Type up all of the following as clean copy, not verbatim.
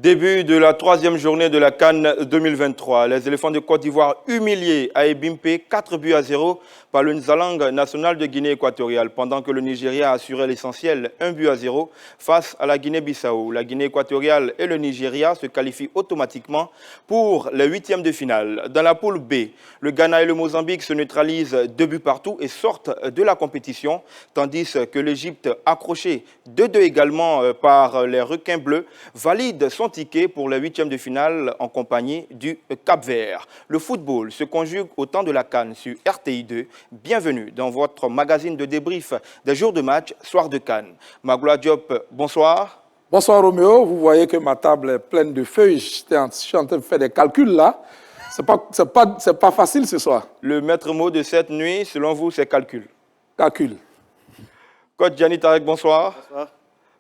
Début de la troisième journée de la CAN 2023. Les éléphants de Côte d'Ivoire humiliés à Ebimpe 4-0 par le Nzalang national de Guinée équatoriale, pendant que le Nigeria assurait l'essentiel 1-0 face à la Guinée-Bissau. La Guinée équatoriale et le Nigeria se qualifient automatiquement pour les huitièmes de finale. Dans la poule B, le Ghana et le Mozambique se neutralisent 2 buts partout et sortent de la compétition, tandis que l'Égypte, accrochée 2-2 également par les requins bleus, valide son ticket pour les huitièmes de finale en compagnie du Cap-Vert. Le football se conjugue au temps de la CAN sur RTI2. Bienvenue dans votre magazine de débrief des jours de match, soir de CAN. Magloire Diop, bonsoir. Bonsoir Roméo, vous voyez que ma table est pleine de feuilles, je suis en train de faire des calculs là. C'est pas facile ce soir. Le maître mot de cette nuit, selon vous, c'est calcul. Calcul. Coach Gianni Tarek, bonsoir. Bonsoir.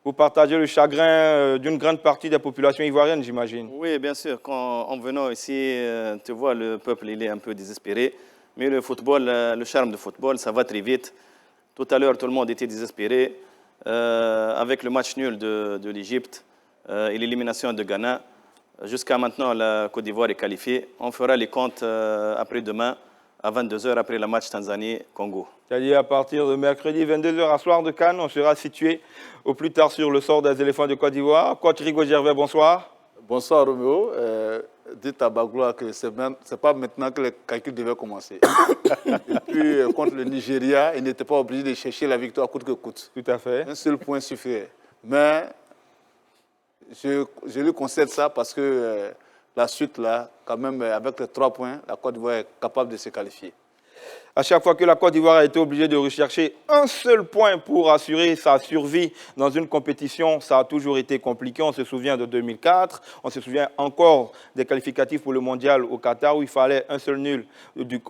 Vous partagez le chagrin d'une grande partie des populations ivoiriennes, j'imagine. Oui, bien sûr. En venant ici, tu vois, le peuple, il est un peu désespéré. Mais le football, le charme du football, ça va très vite. Tout à l'heure, tout le monde était désespéré. Avec le match nul de l'Égypte et l'élimination de Ghana, jusqu'à maintenant, la Côte d'Ivoire est qualifiée. On fera les comptes après-demain, à 22h, après le match Tanzanie-Congo. C'est-à-dire à partir de mercredi 22h à soir de Cannes, on sera situé au plus tard sur le sort des éléphants de Côte d'Ivoire. Coach Rigo Gervais, bonsoir. Bonsoir Roméo. Dites à Bagloire que ce n'est pas maintenant que les calculs devaient commencer. Et puis contre le Nigeria, il n'était pas obligé de chercher la victoire coûte que coûte. Tout à fait. Un seul point suffirait. Mais je lui concède ça parce que la suite, là, quand même, avec les 3 points, la Côte d'Ivoire est capable de se qualifier. À chaque fois que la Côte d'Ivoire a été obligée de rechercher un seul point pour assurer sa survie dans une compétition, ça a toujours été compliqué. On se souvient de 2004, on se souvient encore des qualificatifs pour le mondial au Qatar où il fallait un seul nul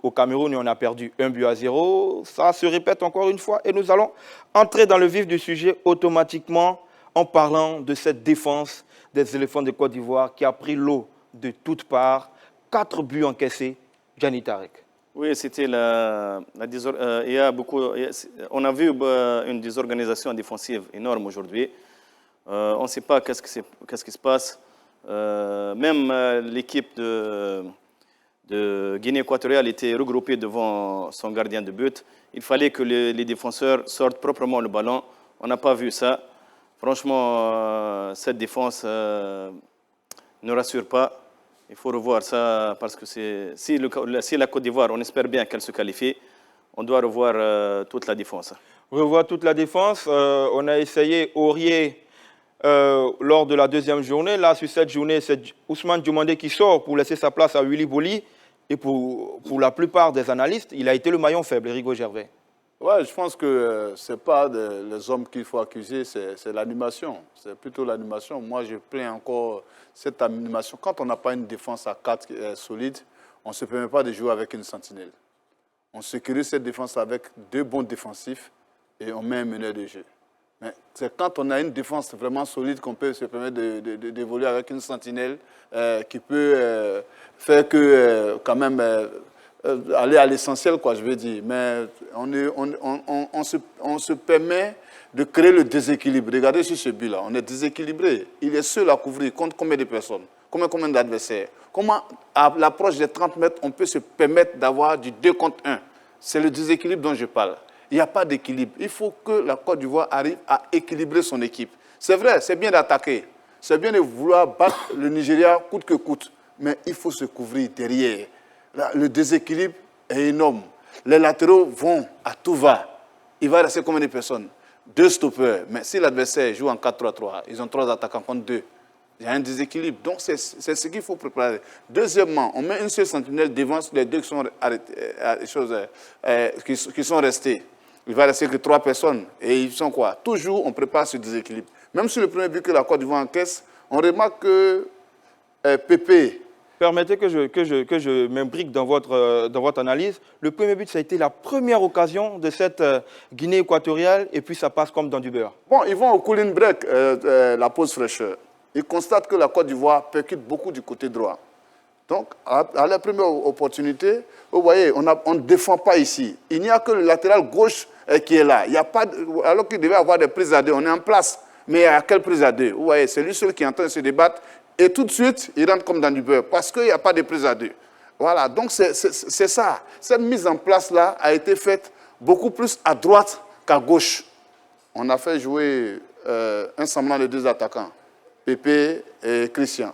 au Cameroun et on a perdu 1-0. Ça se répète encore une fois et nous allons entrer dans le vif du sujet automatiquement en parlant de cette défense des éléphants de Côte d'Ivoire qui a pris l'eau de toutes parts. 4 buts encaissés. Gianni Tarek. Oui, c'était il y a beaucoup. On a vu une désorganisation défensive énorme aujourd'hui. On ne sait pas qu'est-ce qui se passe. Même l'équipe de Guinée équatoriale était regroupée devant son gardien de but. Il fallait que les défenseurs sortent proprement le ballon. On n'a pas vu ça. Franchement, cette défense ne rassure pas. Il faut revoir ça parce que si la Côte d'Ivoire, on espère bien qu'elle se qualifie, on doit revoir toute la défense. Revoir toute la défense. On a essayé Aurier lors de la deuxième journée. Là, sur cette journée, c'est Ousmane Diomandé qui sort pour laisser sa place à Willy Boli. Et pour la plupart des analystes, il a été le maillon faible, Rigo Gervais. Ouais, je pense que ce n'est pas les hommes qu'il faut accuser, c'est l'animation. C'est plutôt l'animation. Moi, je plains encore cette animation. Quand on n'a pas une défense à 4 solide, on ne se permet pas de jouer avec une sentinelle. On sécurise cette défense avec 2 bons défensifs et on met un meneur de jeu. Mais c'est quand on a une défense vraiment solide qu'on peut se permettre d'évoluer avec une sentinelle qui peut faire que, quand même, aller à l'essentiel, quoi, je veux dire. Mais on se permet de créer le déséquilibre. Regardez sur ce but-là, on est déséquilibré. Il est seul à couvrir contre combien de personnes? Combien d'adversaires? Comment, à l'approche des 30 mètres, on peut se permettre d'avoir du 2 contre 1? C'est le déséquilibre dont je parle. Il n'y a pas d'équilibre. Il faut que la Côte d'Ivoire arrive à équilibrer son équipe. C'est vrai, c'est bien d'attaquer. C'est bien de vouloir battre le Nigeria coûte que coûte. Mais il faut se couvrir derrière. Le déséquilibre est énorme. Les latéraux vont à tout va. Il va rester combien de personnes? 2 stoppeurs. Mais si l'adversaire joue en 4-3-3, ils ont 3 attaquants contre 2. Il y a un déséquilibre. Donc, c'est ce qu'il faut préparer. Deuxièmement, on met une seule sentinelle devant les 2 qui sont, qui sont restés. Il va rester que 3 personnes. Et ils sont quoi? Toujours, on prépare ce déséquilibre. Même sur le premier but que la Côte d'Ivoire encaisse, on remarque que Pépé. Permettez que je m'imbrique dans votre analyse. Le premier but, ça a été la première occasion de cette Guinée équatoriale et puis ça passe comme dans du beurre. Bon, ils vont au cooling break, la pause fraîcheur. Ils constatent que la Côte d'Ivoire percute beaucoup du côté droit. Donc, à la première opportunité, vous voyez, on ne défend pas ici. Il n'y a que le latéral gauche qui est là. Il y a pas, alors qu'il devait y avoir des prises à 2, on est en place. Mais à quelle prise à 2? Vous voyez, c'est lui seul qui est en train de se débattre. et tout de suite, ils rentrent comme dans du beurre parce qu'il n'y a pas de prise à deux. Voilà, donc c'est ça. Cette mise en place-là a été faite beaucoup plus à droite qu'à gauche. On a fait jouer un semblant de 2 attaquants, Pépé et Christian.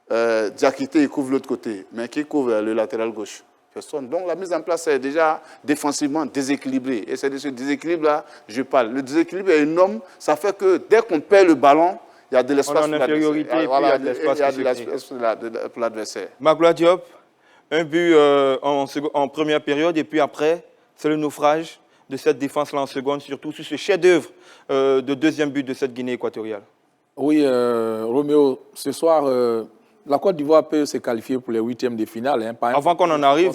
Diakité, il couvre l'autre côté, mais qui couvre le latéral gauche? Personne. Donc la mise en place est déjà défensivement déséquilibrée. Et c'est de ce déséquilibre-là que je parle. Le déséquilibre est énorme, ça fait que dès qu'on perd le ballon, il y a de l'espace pour l'adversaire. Voilà, il y a de l'espace pour l'adversaire. Magloire Diop, un but en première période et puis après, c'est le naufrage de cette défense-là en seconde, surtout sur ce chef-d'œuvre de deuxième but de cette Guinée équatoriale. Oui, Roméo, ce soir, la Côte d'Ivoire peut se qualifier pour les 8e de finale. Hein, avant qu'on en arrive.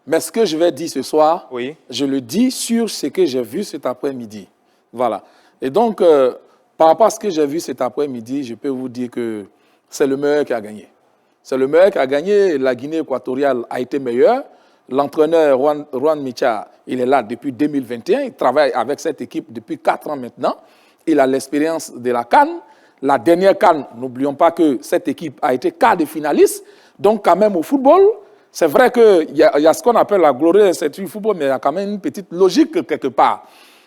Mais ce que je vais dire ce soir, oui, je le dis sur ce que j'ai vu cet après-midi. Voilà. Et donc, par rapport à ce que j'ai vu cet après-midi, je peux vous dire que c'est le meilleur qui a gagné. C'est le meilleur qui a gagné. La Guinée équatoriale a été meilleure. L'entraîneur Juan Micha, il est là depuis 2021. Il travaille avec cette équipe depuis 4 ans maintenant. Il a l'expérience de la CAN. La dernière CAN, n'oublions pas que cette équipe a été quart de finaliste. Donc, quand même, au football, c'est vrai qu'il y a ce qu'on appelle la glorieuse incertitude du football, mais il y a quand même une petite logique quelque part.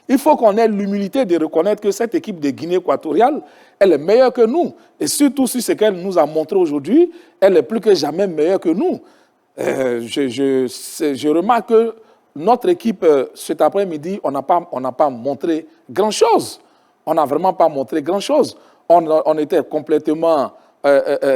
Il faut qu'on ait l'humilité de reconnaître que cette équipe de Guinée équatoriale, elle est meilleure que nous. Et surtout sur ce qu'elle nous a montré aujourd'hui, elle est plus que jamais meilleure que nous. Je remarque que notre équipe, cet après-midi, on n'a pas montré grand-chose. On n'a vraiment pas montré grand-chose. On était complètement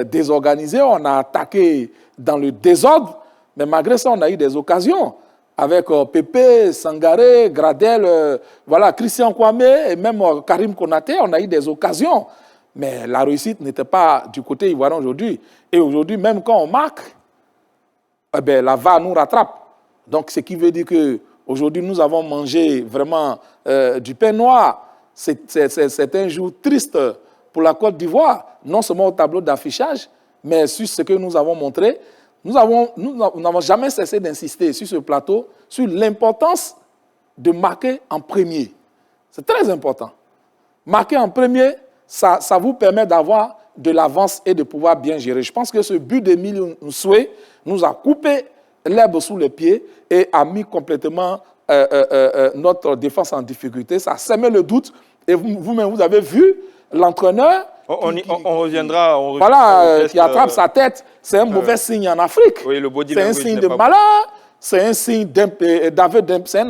désorganisés, on a attaqué dans le désordre, mais malgré ça, on a eu des occasions. Avec Pépé, Sangaré, Gradel, voilà, Christian Kwame et même Karim Konaté, on a eu des occasions. Mais la réussite n'était pas du côté ivoirien aujourd'hui. Et aujourd'hui, même quand on marque, eh bien, la VAR nous rattrape. Donc, ce qui veut dire qu'aujourd'hui, nous avons mangé vraiment du pain noir. C'est un jour triste pour la Côte d'Ivoire, non seulement au tableau d'affichage, mais sur ce que nous avons montré. Nous n'avons jamais cessé d'insister sur ce plateau, sur l'importance de marquer en premier. C'est très important. Marquer en premier, ça vous permet d'avoir de l'avance et de pouvoir bien gérer. Je pense que ce but d'Emile Nsoué nous a coupé l'herbe sous les pieds et a mis complètement notre défense en difficulté. Ça a semé le doute. Et vous-même, vous avez vu l'entraîneur on reviendra. Qui attrape sa tête. C'est un mauvais signe en Afrique. Oui, le body c'est un signe de malheur. C'est un signe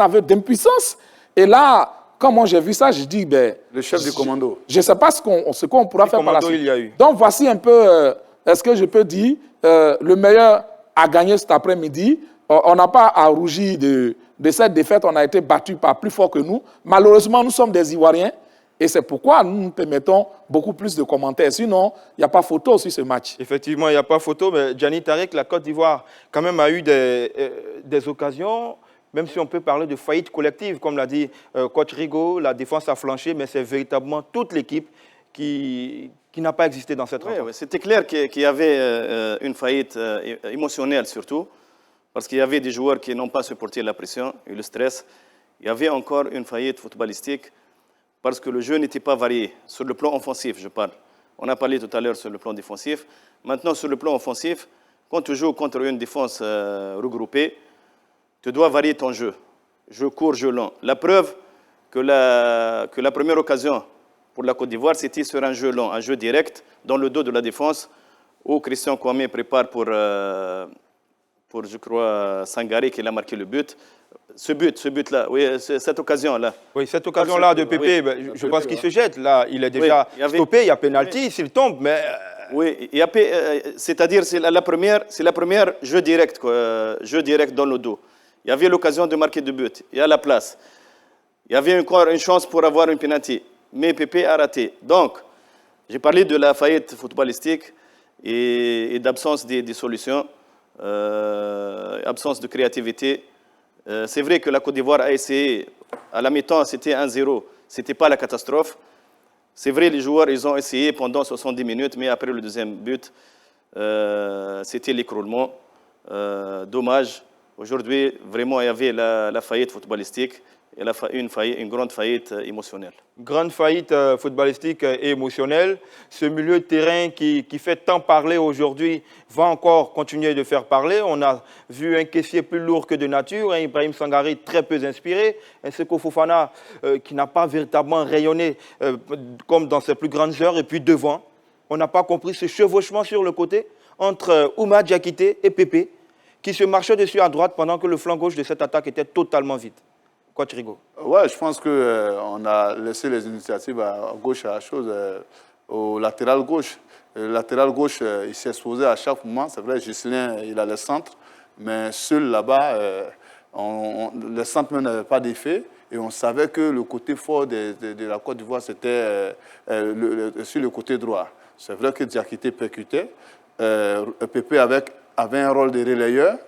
aveu d'impuissance. Et là, quand moi j'ai vu ça, je dis, ben, le chef du commando. Je ne sais pas ce qu'on pourra faire par la suite. Il y a eu. Donc voici un peu, est-ce que je peux dire, le meilleur a gagné cet après-midi. On n'a pas à rougir de cette défaite. On a été battu par plus fort que nous. Malheureusement, nous sommes des Ivoiriens. Et c'est pourquoi nous permettons beaucoup plus de commentaires. Sinon, il n'y a pas photo sur ce match. Effectivement, il n'y a pas photo. Mais Gianni Tarek, la Côte d'Ivoire, quand même, a eu des occasions, même si on peut parler de faillite collective, comme l'a dit coach Rigo, la défense a flanché, mais c'est véritablement toute l'équipe qui n'a pas existé dans cette rencontre. Oui, c'était clair qu'il y avait une faillite émotionnelle surtout, parce qu'il y avait des joueurs qui n'ont pas supporté la pression et le stress. Il y avait encore une faillite footballistique, parce que le jeu n'était pas varié. Sur le plan offensif, je parle. On a parlé tout à l'heure sur le plan défensif. Maintenant, sur le plan offensif, quand tu joues contre une défense regroupée, tu dois varier ton jeu. Jeu court, jeu long. La preuve que la première occasion pour la Côte d'Ivoire, c'était sur un jeu long, un jeu direct, dans le dos de la défense, où Christian Kwame prépare pour je crois, Sangaré, qui a marqué le but. Ce but-là, oui, cette occasion-là. Oui, cette occasion-là de Pépé, oui, je pense qu'il se jette. Là, il est déjà stoppé, il y a pénalty, s'il tombe, mais... Oui, c'est-à-dire c'est la première jeu direct, quoi, jeu direct dans le dos. Il y avait l'occasion de marquer 2 buts, il y a la place. Il y avait encore une chance pour avoir une pénalty, mais Pépé a raté. Donc, j'ai parlé de la faillite footballistique et d'absence des solutions, absence de créativité. C'est vrai que la Côte d'Ivoire a essayé. À la mi-temps, c'était 1-0. Ce n'était pas la catastrophe. C'est vrai, les joueurs, ils ont essayé pendant 70 minutes, mais après le deuxième but, c'était l'écroulement. Dommage. Aujourd'hui, vraiment, il y avait la faillite footballistique. il a eu une grande faillite émotionnelle. Grande faillite footballistique et émotionnelle. Ce milieu de terrain qui fait tant parler aujourd'hui va encore continuer de faire parler. On a vu un caissier plus lourd que de nature, un Ibrahim Sangare très peu inspiré, un Seko Fofana qui n'a pas véritablement rayonné comme dans ses plus grandes heures. Et puis devant, on n'a pas compris ce chevauchement sur le côté entre Ouma Diakité et Pépé qui se marchaient dessus à droite pendant que le flanc gauche de cette attaque était totalement vide. Quoi, Thirigo? Ouais, je pense qu'on a laissé les initiatives à gauche, à la chose, au latéral gauche. Le latéral gauche, il s'est exposé à chaque moment. C'est vrai, Gislain, il a le centre, mais seul là-bas, le centre même n'avait pas d'effet. Et on savait que le côté fort de la Côte d'Ivoire, c'était sur le côté droit. C'est vrai que Diakité percutait. Pépé avait un rôle de relayeur,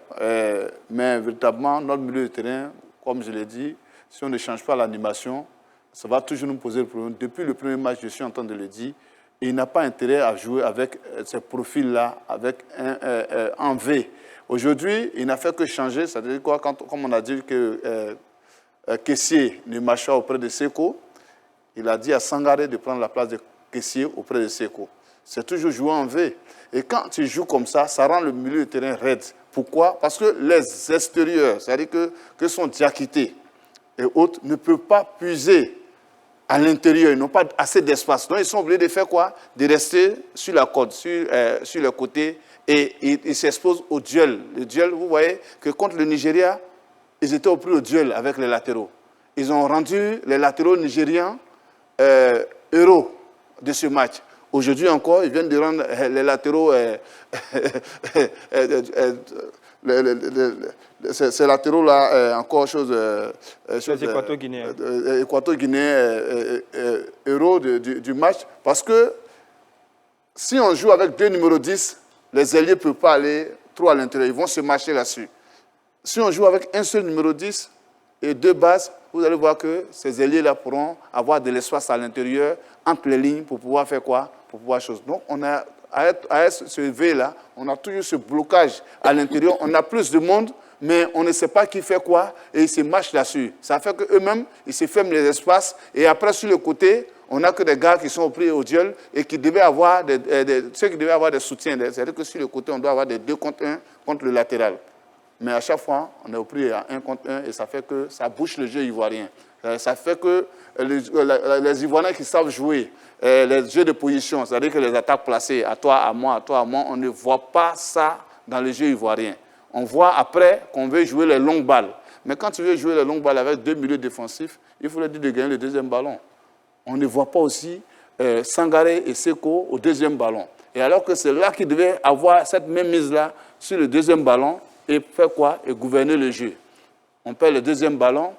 mais véritablement, notre milieu de terrain, comme je l'ai dit, si on ne change pas l'animation, ça va toujours nous poser le problème. Depuis le premier match, je suis en train de le dire, il n'a pas intérêt à jouer avec ces profils-là, avec un V. Aujourd'hui, il n'a fait que changer. C'est-à-dire quoi, comme on a dit que Kessié ne marchait auprès de Seko, il a dit à Sangare de prendre la place de Kessié auprès de Seko. C'est toujours jouer en V. Et quand tu joues comme ça rend le milieu de terrain raide. Pourquoi? Parce que les extérieurs, c'est-à-dire que sont Diakité et autres, ne peuvent pas puiser à l'intérieur. Ils n'ont pas assez d'espace. Donc, ils sont obligés de faire quoi? De rester sur la côte, sur le côté, et ils s'exposent au duel. Le duel, vous voyez que contre le Nigeria, ils étaient au plus au duel avec les latéraux. Ils ont rendu les latéraux nigériens héros de ce match. Aujourd'hui encore, ils viennent de rendre les latéraux, ces latéraux-là, encore chose... les Équato-Guinéens. Équato-Guinéens, héros du match. Parce que si on joue avec deux numéros 10, les ailiers ne peuvent pas aller trop à l'intérieur. Ils vont se marcher là-dessus. Si on joue avec un seul numéro 10 et deux bases, vous allez voir que ces ailiers-là pourront avoir de l'espace à l'intérieur, entre les lignes, pour pouvoir faire quoi? Pour pouvoir chose. Donc, on a, à ce V-là, on a toujours ce blocage à l'intérieur. On a plus de monde, mais on ne sait pas qui fait quoi, et ils se marchent là-dessus. Ça fait qu'eux-mêmes, ils se ferment les espaces, et après, sur le côté, on n'a que des gars qui sont pris au duel et qui devaient avoir ceux qui devaient avoir des soutiens. C'est-à-dire que sur le côté, on doit avoir des 2 contre 1 contre le latéral. Mais à chaque fois, on est au prix à 1 contre 1 et ça fait que ça bouche le jeu ivoirien. Ça fait que les Ivoiriens qui savent jouer, les jeux de position, c'est-à-dire que les attaques placées, à toi, à moi, on ne voit pas ça dans le jeu ivoirien. On voit après qu'on veut jouer les longues balles. Mais quand tu veux jouer les longues balles avec 2 milieux défensifs, il faut leur dire de gagner le deuxième ballon. On ne voit pas aussi Sangare et Seko au deuxième ballon. Et alors que c'est là qu'ils devaient avoir cette même mise-là sur le deuxième ballon et faire quoi? Et gouverner le jeu. On perd le deuxième ballon,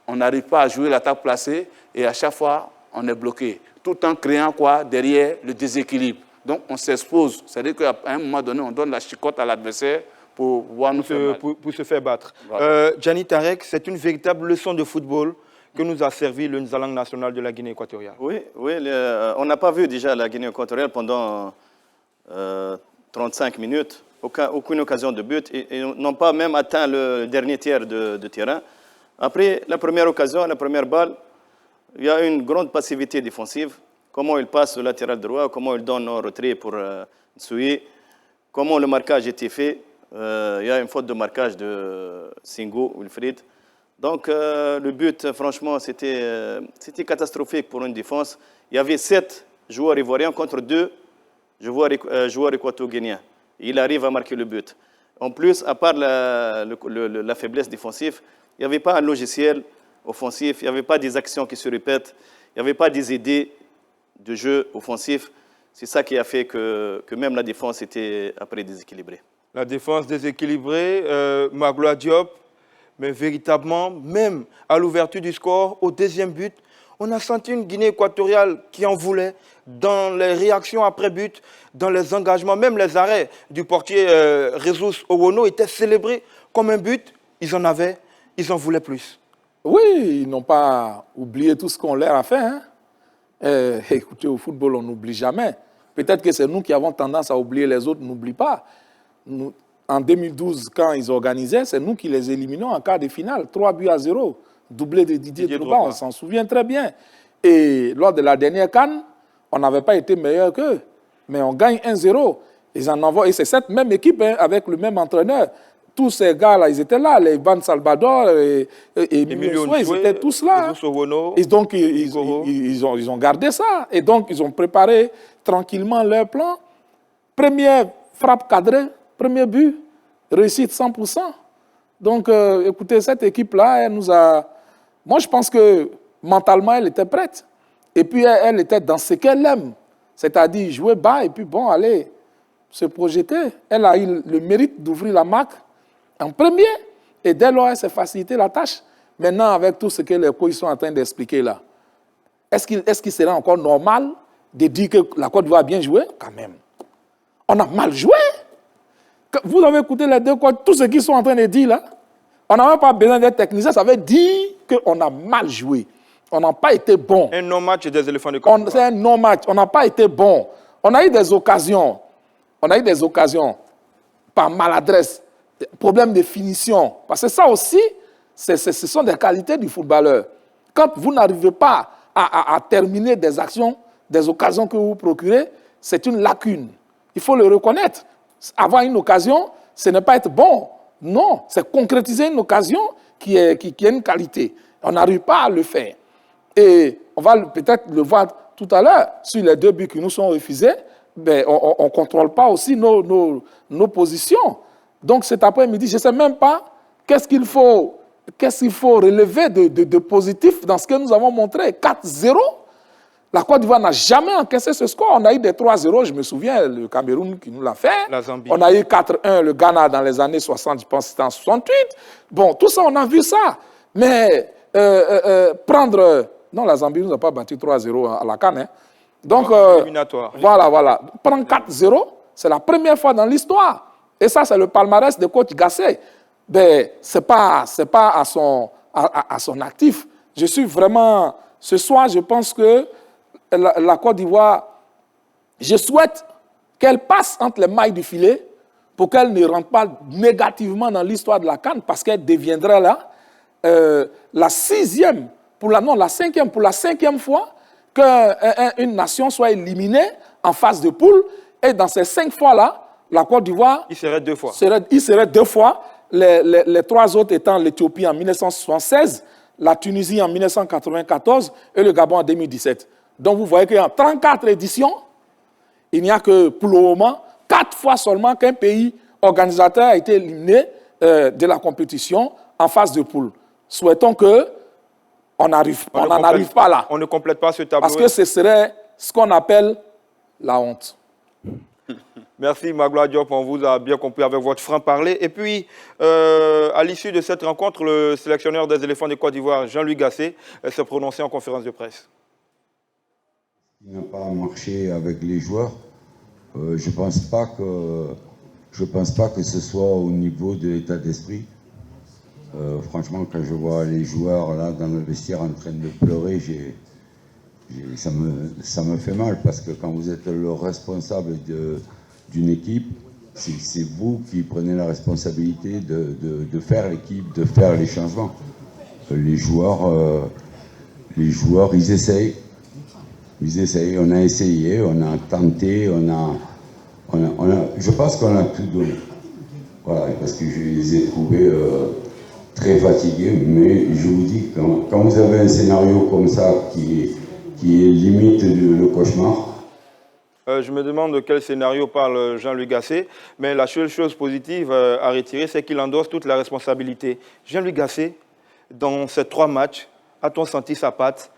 on n'arrive pas à jouer l'attaque placée et à chaque fois, on est bloqué. Tout en créant quoi? Derrière le déséquilibre. Donc, on s'expose. C'est-à-dire qu'à un moment donné, on donne la chicotte à l'adversaire pour pouvoir nous faire mal. Pour se faire battre. Voilà. Gianni Tarek, c'est une véritable leçon de football que nous a servi le Nzalang national de la Guinée équatoriale. Oui, on n'a pas vu déjà la Guinée équatoriale pendant 35 minutes. Aucune occasion de but. Ils n'ont pas même atteint le dernier tiers de terrain. Après la première occasion, la première balle, il y a une grande passivité défensive. Comment il passe au latéral droit, comment il donne un retrait pour Nsui, comment le marquage était fait. Il y a une faute de marquage de Singo, Wilfried. Donc le but, franchement, c'était catastrophique pour une défense. Il y avait 7 joueurs ivoiriens contre 2 joueurs équato-guinéens. Il arrive à marquer le but. En plus, à part la faiblesse défensive, il n'y avait pas un logiciel offensif, il n'y avait pas des actions qui se répètent, il n'y avait pas des idées de jeu offensif. C'est ça qui a fait que même la défense était après déséquilibrée. La défense déséquilibrée, Magloire Diop, mais véritablement, même à l'ouverture du score, au deuxième but, on a senti une Guinée équatoriale qui en voulait dans les réactions après but, dans les engagements, même les arrêts du portier Jesus Owono étaient célébrés comme un but. Ils en avaient, ils en voulaient plus. Oui, ils n'ont pas oublié tout ce qu'on leur a fait. Hein. Écoutez, au football, on n'oublie jamais. Peut-être que c'est nous qui avons tendance à oublier, les autres n'oublient pas. En 2012, quand ils organisaient, c'est nous qui les éliminons en quart de finale, 3-0. doublé de Didier Drogba, Drogba. on s'en souvient très bien. Et lors de la dernière CAN, on n'avait pas été meilleur qu'eux, mais on gagne 1-0. Ils en envoient, et c'est cette même équipe hein, avec le même entraîneur. Tous ces gars-là, ils étaient là, les Ivan Salvador et Emilio Nsue, ils Nsue, étaient tous là. Jesus Owono, Et donc, Ikoro. ils ont gardé ça. Et donc, ils ont préparé tranquillement leur plan. Première frappe cadrée, premier but, réussite 100%. Donc, écoutez, cette équipe-là, elle nous a... Moi, je pense que mentalement, elle était prête. Et puis, elle était dans ce qu'elle aime. C'est-à-dire jouer bas et puis, bon, allez, se projeter. Elle a eu le mérite d'ouvrir la marque en premier. Et dès lors, elle s'est facilité la tâche. Maintenant, avec tout ce que les coachs sont en train d'expliquer là, est-ce qu'il serait encore normal de dire que la Côte d'Ivoire a bien joué? Quand même. On a mal joué. Vous avez écouté les deux coachs, tout ce qu'ils sont en train de dire là. On n'a même pas besoin d'être technicien, ça veut dire qu'on a mal joué. On n'a pas été bon. Un non-match des éléphants de Côte d'Ivoire. C'est un non-match. On n'a pas été bon. On a eu des occasions. On a eu des occasions par maladresse, problème de finition. Parce que ça aussi, ce sont des qualités du footballeur. Quand vous n'arrivez pas à terminer des actions, des occasions que vous procurez, c'est une lacune. Il faut le reconnaître. Avoir une occasion, ce n'est pas être bon. Non, c'est concrétiser une occasion qui est une qualité. On n'arrive pas à le faire. Et on va peut-être le voir tout à l'heure, sur les 2 buts qui nous sont refusés, ben, on ne contrôle pas aussi nos positions. Donc cet après-midi, je ne sais même pas qu'est-ce qu'il faut relever de positif dans ce que nous avons montré. 4-0, la Côte d'Ivoire n'a jamais encaissé ce score. On a eu des 3-0, je me souviens, le Cameroun qui nous l'a fait. La Zambie. On a eu 4-1, le Ghana dans les années 60, je pense que c'était en 68. Bon, tout ça, on a vu ça. Mais prendre... Non, la Zambie ne nous a pas battu 3-0 à la CAN. Hein. Donc, Éliminatoire. voilà. Prendre 4-0, c'est la première fois dans l'histoire. Et ça, c'est le palmarès de coach Gassé. Ben, ce n'est pas à son actif. Je suis vraiment... Ce soir, je pense que la Côte d'Ivoire, je souhaite qu'elle passe entre les mailles du filet pour qu'elle ne rentre pas négativement dans l'histoire de la CAN parce qu'elle deviendrait là la 5e pour la 5e fois qu'une nation soit éliminée en phase de poule. Et dans ces 5 fois-là, la Côte d'Ivoire... Il serait 2 fois. Il serait 2 fois, les 3 autres étant l'Éthiopie en 1976, la Tunisie en 1994 et le Gabon en 2017. Donc vous voyez qu'en 34 éditions, il n'y a que pour le moment 4 fois seulement qu'un pays organisateur a été éliminé de la compétition en phase de poule. Souhaitons que on n'en arrive pas là. On ne complète pas ce tableau. Parce que ce serait ce qu'on appelle la honte. Merci Magloire Diop, on vous a bien compris avec votre franc-parler. Et puis, à l'issue de cette rencontre, le sélectionneur des éléphants de Côte d'Ivoire, Jean-Louis Gasset, s'est prononcé en conférence de presse. Il n'a pas marché avec les joueurs. Je pense pas que ce soit au niveau de l'état d'esprit. Franchement, quand je vois les joueurs là dans le vestiaire en train de pleurer, ça me fait mal parce que quand vous êtes le responsable d'une équipe, c'est vous qui prenez la responsabilité de faire l'équipe, de faire les changements. Les joueurs, ils essayent. On a essayé, on a tenté, je pense qu'on a tout donné. Voilà, parce que je les ai trouvés très fatigués, mais je vous dis, quand vous avez un scénario comme ça qui est limite le cauchemar. Je me demande de quel scénario parle Jean-Louis Gasset, mais la seule chose positive à retirer, c'est qu'il endosse toute la responsabilité. Jean-Louis Gasset, dans ces 3 matchs, a-t-on senti sa patte?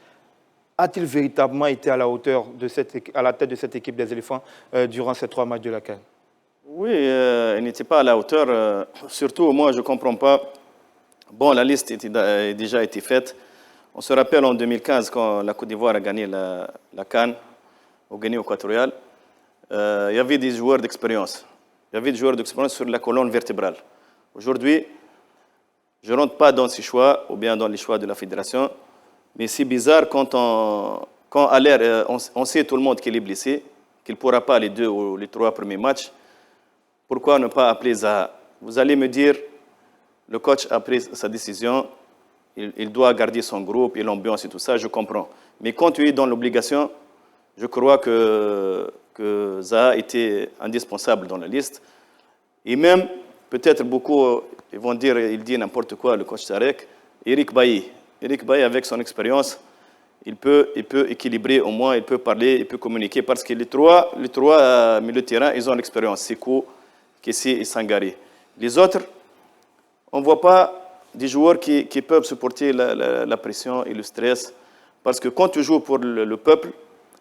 A-t-il véritablement été à la hauteur à la tête de cette équipe des éléphants durant ces 3 matchs de la CAN? Oui, il n'était pas à la hauteur. Surtout, moi, je ne comprends pas. Bon, la liste a déjà été faite. On se rappelle en 2015, quand la Côte d'Ivoire a gagné la CAN au Guinée équatoriale, il y avait des joueurs d'expérience. Il y avait des joueurs d'expérience sur la colonne vertébrale. Aujourd'hui, je ne rentre pas dans ces choix, ou bien dans les choix de la fédération, mais c'est bizarre quand à l'air, on sait tout le monde qu'il est blessé, qu'il ne pourra pas les 2 ou les 3 premiers matchs. Pourquoi ne pas appeler Zaha? Vous allez me dire, le coach a pris sa décision, il doit garder son groupe et l'ambiance et tout ça, je comprends. Mais quand tu es dans l'obligation, je crois que Zaha était indispensable dans la liste. Et même, peut-être beaucoup, ils vont dire, il dit n'importe quoi, le coach Tarek, Eric Bailly. Eric Bailly, avec son expérience, il peut équilibrer au moins, il peut parler, il peut communiquer, parce que les trois milieux de terrain, ils ont l'expérience, Sekou, Kessie et Sangari. Les autres, on ne voit pas des joueurs qui peuvent supporter la pression et le stress, parce que quand tu joues pour le peuple,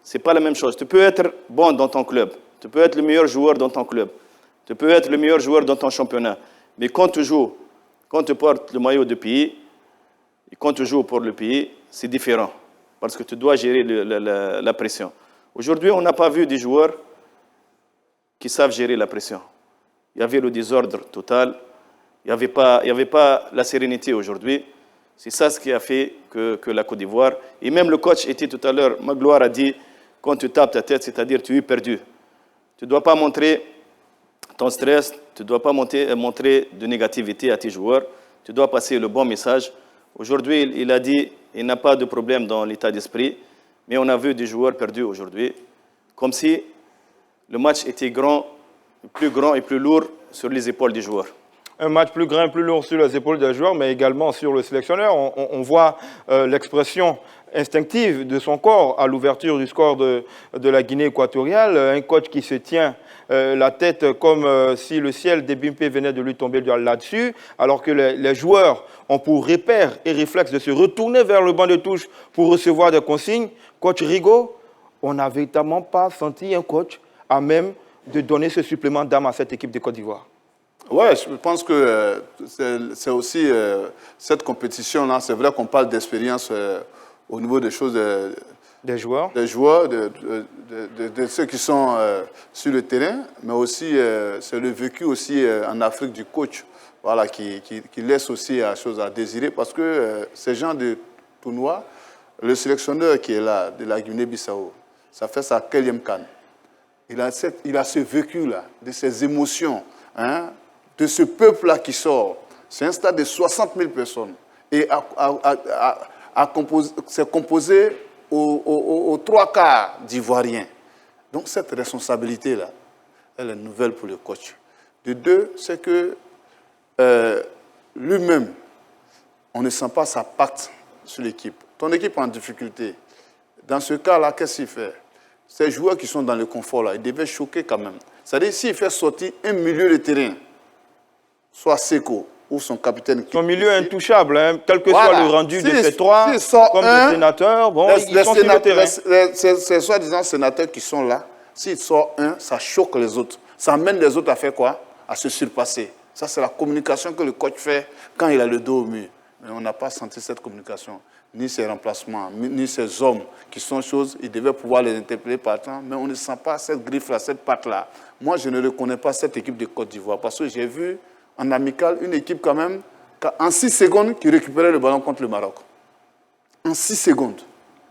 ce n'est pas la même chose. Tu peux être bon dans ton club, tu peux être le meilleur joueur dans ton club, tu peux être le meilleur joueur dans ton championnat, mais quand tu joues, quand tu portes le maillot du pays, et quand tu joues pour le pays, c'est différent, parce que tu dois gérer la pression. Aujourd'hui, on n'a pas vu des joueurs qui savent gérer la pression. Il y avait le désordre total, il n'y avait pas la sérénité aujourd'hui. C'est ça ce qui a fait que la Côte d'Ivoire, et même le coach était tout à l'heure, Magloire a dit, quand tu tapes ta tête, c'est-à-dire tu es perdu. Tu ne dois pas montrer ton stress, tu ne dois pas montrer de négativité à tes joueurs, tu dois passer le bon message. Aujourd'hui, il a dit qu'il n'a pas de problème dans l'état d'esprit, mais on a vu des joueurs perdus aujourd'hui, comme si le match était plus grand et plus lourd sur les épaules des joueurs. Un match plus grand, plus lourd sur les épaules des joueurs, mais également sur le sélectionneur. On voit l'expression instinctive de son corps à l'ouverture du score de la Guinée équatoriale. Un coach qui se tient la tête comme si le ciel des Bimpe venait de lui tomber là-dessus, alors que les joueurs ont pour repère et réflexe de se retourner vers le banc de touche pour recevoir des consignes. Coach Rigo, on n'a véritablement pas senti un coach à même de donner ce supplément d'âme à cette équipe de Côte d'Ivoire. Oui, je pense que c'est aussi cette compétition-là. C'est vrai qu'on parle d'expérience au niveau des choses des joueurs, de ceux qui sont sur le terrain, mais aussi c'est le vécu aussi en Afrique du coach, voilà, qui laisse aussi la chose à désirer, parce que ces gens de tournoi, le sélectionneur qui est là, de la Guinée-Bissau, ça fait sa 4e CAN. Il a ce vécu-là, de ces émotions, hein, de ce peuple-là qui sort. C'est un stade de 60 000 personnes. Et c'est composé aux 3/4 d'Ivoiriens. Donc cette responsabilité-là, elle est nouvelle pour le coach. De deux, c'est que lui-même, on ne sent pas sa patte sur l'équipe. Ton équipe est en difficulté. Dans ce cas-là, qu'est-ce qu'il fait? Ces joueurs qui sont dans le confort, là, ils devaient choquer quand même. C'est-à-dire, s'il fait sortir un milieu de terrain, soit Sekou ou son capitaine. Son milieu intouchable, hein, quel que soit le rendu de ces trois, comme les sénateurs, bon, ils sont sur le terrain. Ces soi-disant sénateurs qui sont là, s'il sort un, ça choque les autres. Ça amène les autres à faire quoi? À se surpasser. Ça, c'est la communication que le coach fait quand il a le dos au mur. Mais on n'a pas senti cette communication, ni ses remplacements, ni ses hommes qui sont choses, ils devaient pouvoir les interpeller par temps, mais on ne sent pas cette griffe-là, cette patte-là. Moi, je ne reconnais pas cette équipe de Côte d'Ivoire, parce que j'ai vu en amical une équipe quand même, en 6 secondes, qui récupérait le ballon contre le Maroc. En 6 secondes.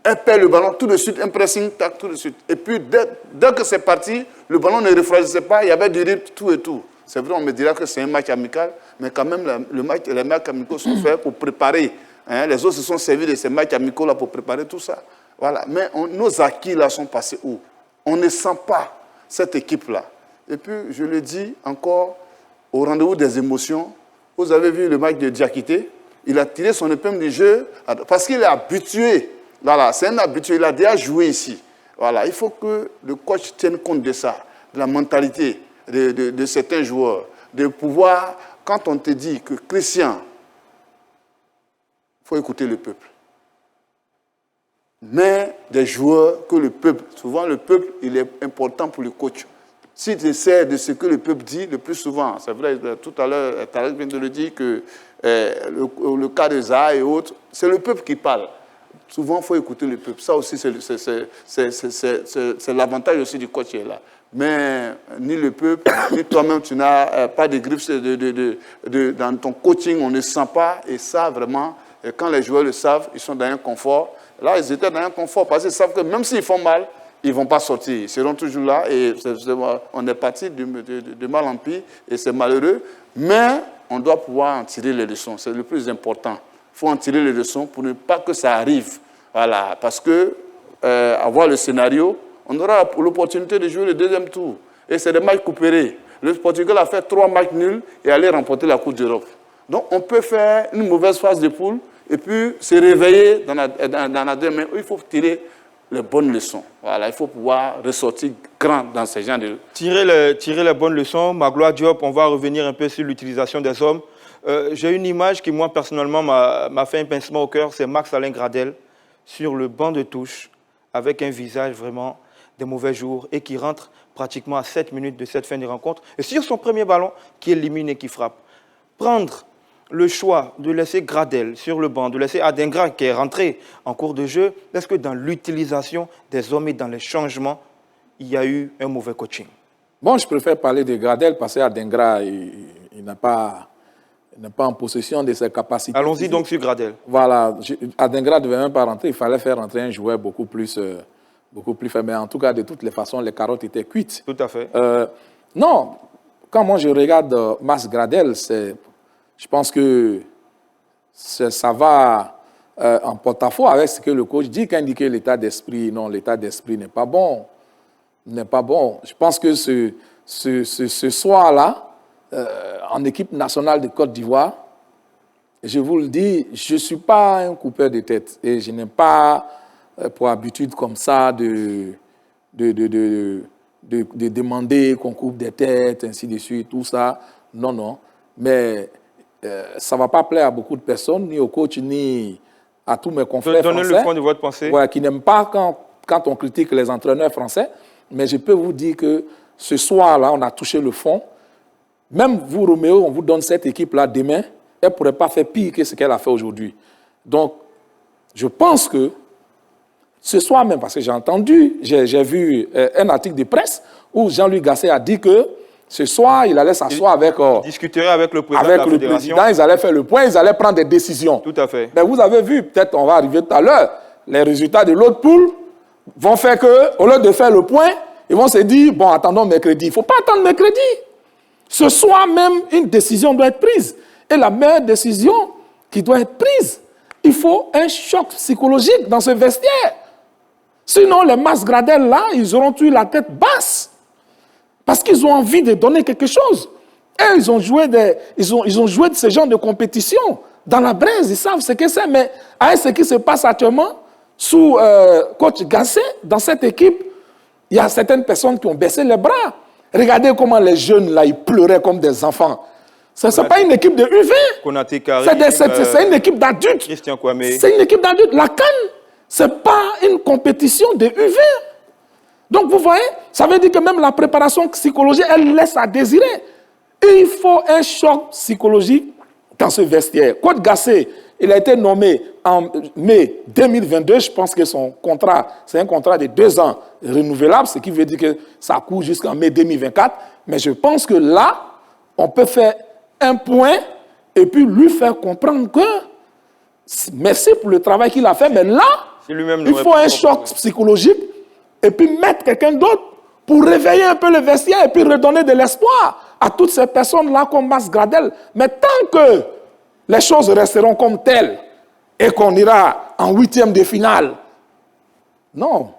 Elle perd le ballon tout de suite, un pressing, tac, tout de suite. Et puis, dès que c'est parti, le ballon ne refroidissait pas, il y avait du rythme, tout et tout. C'est vrai, on me dira que c'est un match amical, mais quand même, les matchs amicaux sont faits pour préparer. Hein, les autres se sont servis de ces matchs amicaux-là pour préparer tout ça. Voilà. Mais nos acquis là sont passés où? On ne sent pas cette équipe-là. Et puis, je le dis encore, au rendez-vous des émotions, vous avez vu le match de Diakité, il a tiré son épingle du jeu parce qu'il est habitué. Voilà, c'est un habitué, il a déjà joué ici. Voilà, il faut que le coach tienne compte de ça, de la mentalité de certains joueurs, de pouvoir, quand on te dit que Christian, il faut écouter le peuple. Mais des joueurs que le peuple, souvent le peuple, il est important pour le coach. Si tu essaies de ce que le peuple dit, le plus souvent, c'est vrai, tout à l'heure, Tarek vient de le dire, que le cas de Zaha et autres, c'est le peuple qui parle. Souvent, il faut écouter le peuple. Ça aussi, c'est l'avantage aussi du coach qui est là. Mais ni le peuple, ni toi-même, tu n'as pas de griffes dans ton coaching, on ne sent pas. Et ça, vraiment, quand les joueurs le savent, ils sont dans un confort. Là, ils étaient dans un confort parce qu'ils savent que même s'ils font mal, ils ne vont pas sortir. Ils seront toujours là. Et on est parti de mal en pis et c'est malheureux. Mais on doit pouvoir en tirer les leçons. C'est le plus important. faut en tirer les leçons pour ne pas que ça arrive. Voilà, parce que, avoir le scénario, on aura l'opportunité de jouer le deuxième tour. Et c'est des matchs coupérés. Le Portugal a fait 3 matchs nuls et aller remporter la Coupe d'Europe. Donc, on peut faire une mauvaise phase de poule et puis se réveiller dans la deuxième. Il faut tirer les bonnes leçons. Voilà, il faut pouvoir ressortir grand dans ces genres de... Tirer les bonnes leçons. Magloire Diop, on va revenir un peu sur l'utilisation des hommes. J'ai une image qui, moi, personnellement, m'a fait un pincement au cœur. C'est Max-Alain Gradel sur le banc de touche avec un visage vraiment des mauvais jours et qui rentre pratiquement à 7 minutes de cette fin de rencontre. Et sur son premier ballon, qui élimine et qui frappe. Prendre le choix de laisser Gradel sur le banc, de laisser Adingra qui est rentré en cours de jeu, est-ce que dans l'utilisation des hommes et dans les changements, il y a eu un mauvais coaching? Bon, je préfère parler de Gradel parce qu'Adingra, il n'est pas en possession de ses capacités. Allons-y donc sur Gradel. Voilà, Adingra ne devait même pas rentrer, il fallait faire rentrer un joueur beaucoup plus faible. Mais en tout cas, de toutes les façons, les carottes étaient cuites. Tout à fait. Non, quand moi je regarde Max Gradel, je pense que ça va en porte-à-faux avec ce que le coach dit, quand il dit que l'état d'esprit, non, l'état d'esprit n'est pas bon. N'est pas bon. Je pense que ce soir-là, en équipe nationale de Côte d'Ivoire, je vous le dis, je ne suis pas un coupeur de tête et je n'ai pas pour habitude comme ça de demander qu'on coupe des têtes, ainsi de suite, tout ça. Non, non. Mais ça ne va pas plaire à beaucoup de personnes, ni au coach, ni à tous mes confrères français. Donnez le fond de votre pensée. Ouais, qui n'aiment pas quand on critique les entraîneurs français. Mais je peux vous dire que ce soir-là, on a touché le fond. Même vous, Roméo, on vous donne cette équipe-là demain, elle ne pourrait pas faire pire que ce qu'elle a fait aujourd'hui. Donc, je pense que ce soir même, parce que j'ai vu un article de presse où Jean-Louis Gasset a dit que ce soir, il allait s'asseoir avec... Il discuterait avec le président de la fédération. Ils allaient faire le point, ils allaient prendre des décisions. Tout à fait. Mais vous avez vu, peut-être on va arriver tout à l'heure, les résultats de l'autre poule vont faire qu'au lieu de faire le point, ils vont se dire, bon, attendons mercredi. Il ne faut pas attendre mercredi. Ce soir même, une décision doit être prise. Et la meilleure décision qui doit être prise, il faut un choc psychologique dans ce vestiaire. Sinon, les Max Gradel, là, ils auront eu la tête basse. Parce qu'ils ont envie de donner quelque chose. Et ils ont joué de ce genre de compétition. Dans la braise, ils savent ce que c'est. Mais avec ce qui se passe actuellement, sous coach Gasset, dans cette équipe, il y a certaines personnes qui ont baissé les bras. Regardez comment les jeunes, là, ils pleuraient comme des enfants. Ce n'est pas une équipe de U20. C'est une équipe d'adultes. Christian Kwame. C'est une équipe d'adultes. La CAN, ce n'est pas une compétition de U20. Donc, vous voyez, ça veut dire que même la préparation psychologique, elle laisse à désirer. Et il faut un choc psychologique dans ce vestiaire. Coach Gasset, il a été nommé en mai 2022. Je pense que son contrat, c'est un contrat de 2 ans renouvelable, ce qui veut dire que ça court jusqu'en mai 2024. Mais je pense que là, on peut faire un point et puis lui faire comprendre que merci pour le travail qu'il a fait, mais là, il faut un choc psychologique et puis mettre quelqu'un d'autre pour réveiller un peu le vestiaire et puis redonner de l'espoir à toutes ces personnes-là comme Max Gradel. Mais tant que les choses resteront comme telles et qu'on ira en 8e de finale, non,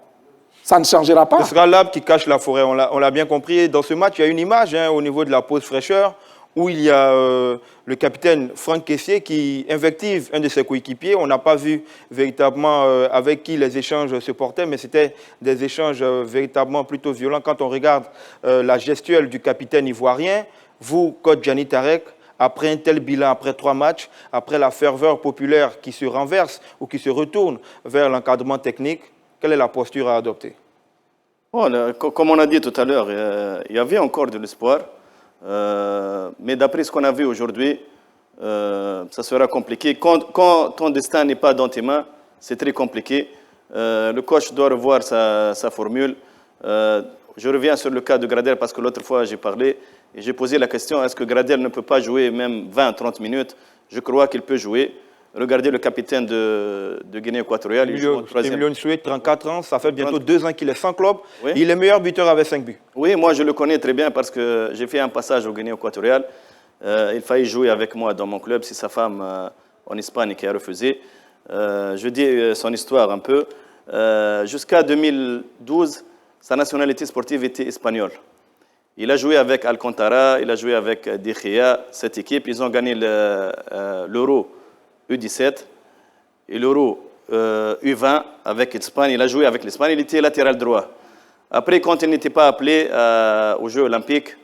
ça ne changera pas. Ce sera l'arbre qui cache la forêt, on l'a bien compris. Dans ce match, il y a une image au niveau de la pause fraîcheur où il y a le capitaine Franck Kessié qui invective un de ses coéquipiers. On n'a pas vu véritablement avec qui les échanges se portaient, mais c'était des échanges véritablement plutôt violents. Quand on regarde la gestuelle du capitaine ivoirien, vous, coach Gianni Tarek, après un tel bilan, après 3 matchs, après la ferveur populaire qui se renverse ou qui se retourne vers l'encadrement technique, quelle est la posture à adopter? Bon, comme on a dit tout à l'heure, il y avait encore de l'espoir. Mais d'après ce qu'on a vu aujourd'hui, ça sera compliqué. Quand ton destin n'est pas dans tes mains, c'est très compliqué. Le coach doit revoir sa formule. Je reviens sur le cas de Gradel parce que l'autre fois j'ai parlé et j'ai posé la question, est-ce que Gradel ne peut pas jouer même 20-30 minutes? Je crois qu'il peut jouer. Regardez le capitaine de Guinée équatoriale. Emilio Nsoué, 34 ans, ça fait bientôt 2 ans qu'il est sans club. Oui. Il est meilleur buteur avec 5 buts. Oui, moi je le connais très bien parce que j'ai fait un passage au Guinée équatoriale. Il fallait jouer avec moi dans mon club si sa femme en Espagne qui a refusé. Je dis son histoire un peu. Jusqu'à 2012, sa nationalité sportive était espagnole. Il a joué avec Alcantara, il a joué avec De Gea, cette équipe. Ils ont gagné l'Euro U17 et l'Euro U20 avec l'Espagne. Il a joué avec l'Espagne, il était latéral droit. Après, quand il n'était pas appelé aux Jeux Olympiques,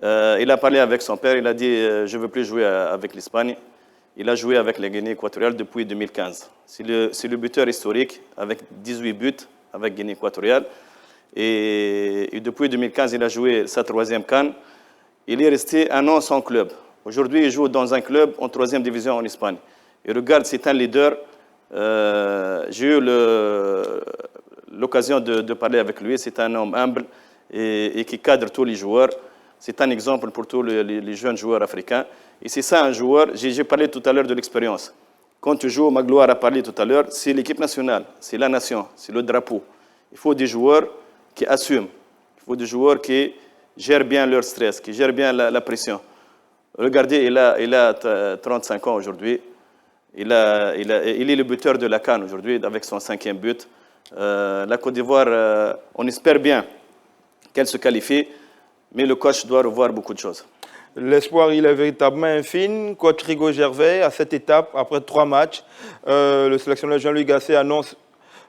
il a parlé avec son père, il a dit « je ne veux plus jouer avec l'Espagne ». Il a joué avec la Guinée équatoriale depuis 2015. C'est le buteur historique avec 18 buts avec Guinée équatoriale. Et depuis 2015, il a joué sa 3e CAN. Il est resté un an sans club. Aujourd'hui, il joue dans un club en 3e division en Espagne. Et regarde, c'est un leader. J'ai eu l'occasion de parler avec lui. C'est un homme humble et qui cadre tous les joueurs. C'est un exemple pour tous les jeunes joueurs africains. Et c'est ça un joueur. J'ai parlé tout à l'heure de l'expérience. Quand tu joues, Magloire a parlé tout à l'heure, c'est l'équipe nationale, c'est la nation, c'est le drapeau. Il faut des joueurs qui assument. Il faut des joueurs qui gèrent bien leur stress, qui gèrent bien la pression. Regardez, il a 35 ans aujourd'hui. Il est le buteur de la CAN aujourd'hui avec son 5e but. La Côte d'Ivoire, on espère bien qu'elle se qualifie, mais le coach doit revoir beaucoup de choses. L'espoir, il est véritablement infime. Coach Rigo Gervais, à cette étape, après 3 matchs, le sélectionneur Jean-Louis Gasset annonce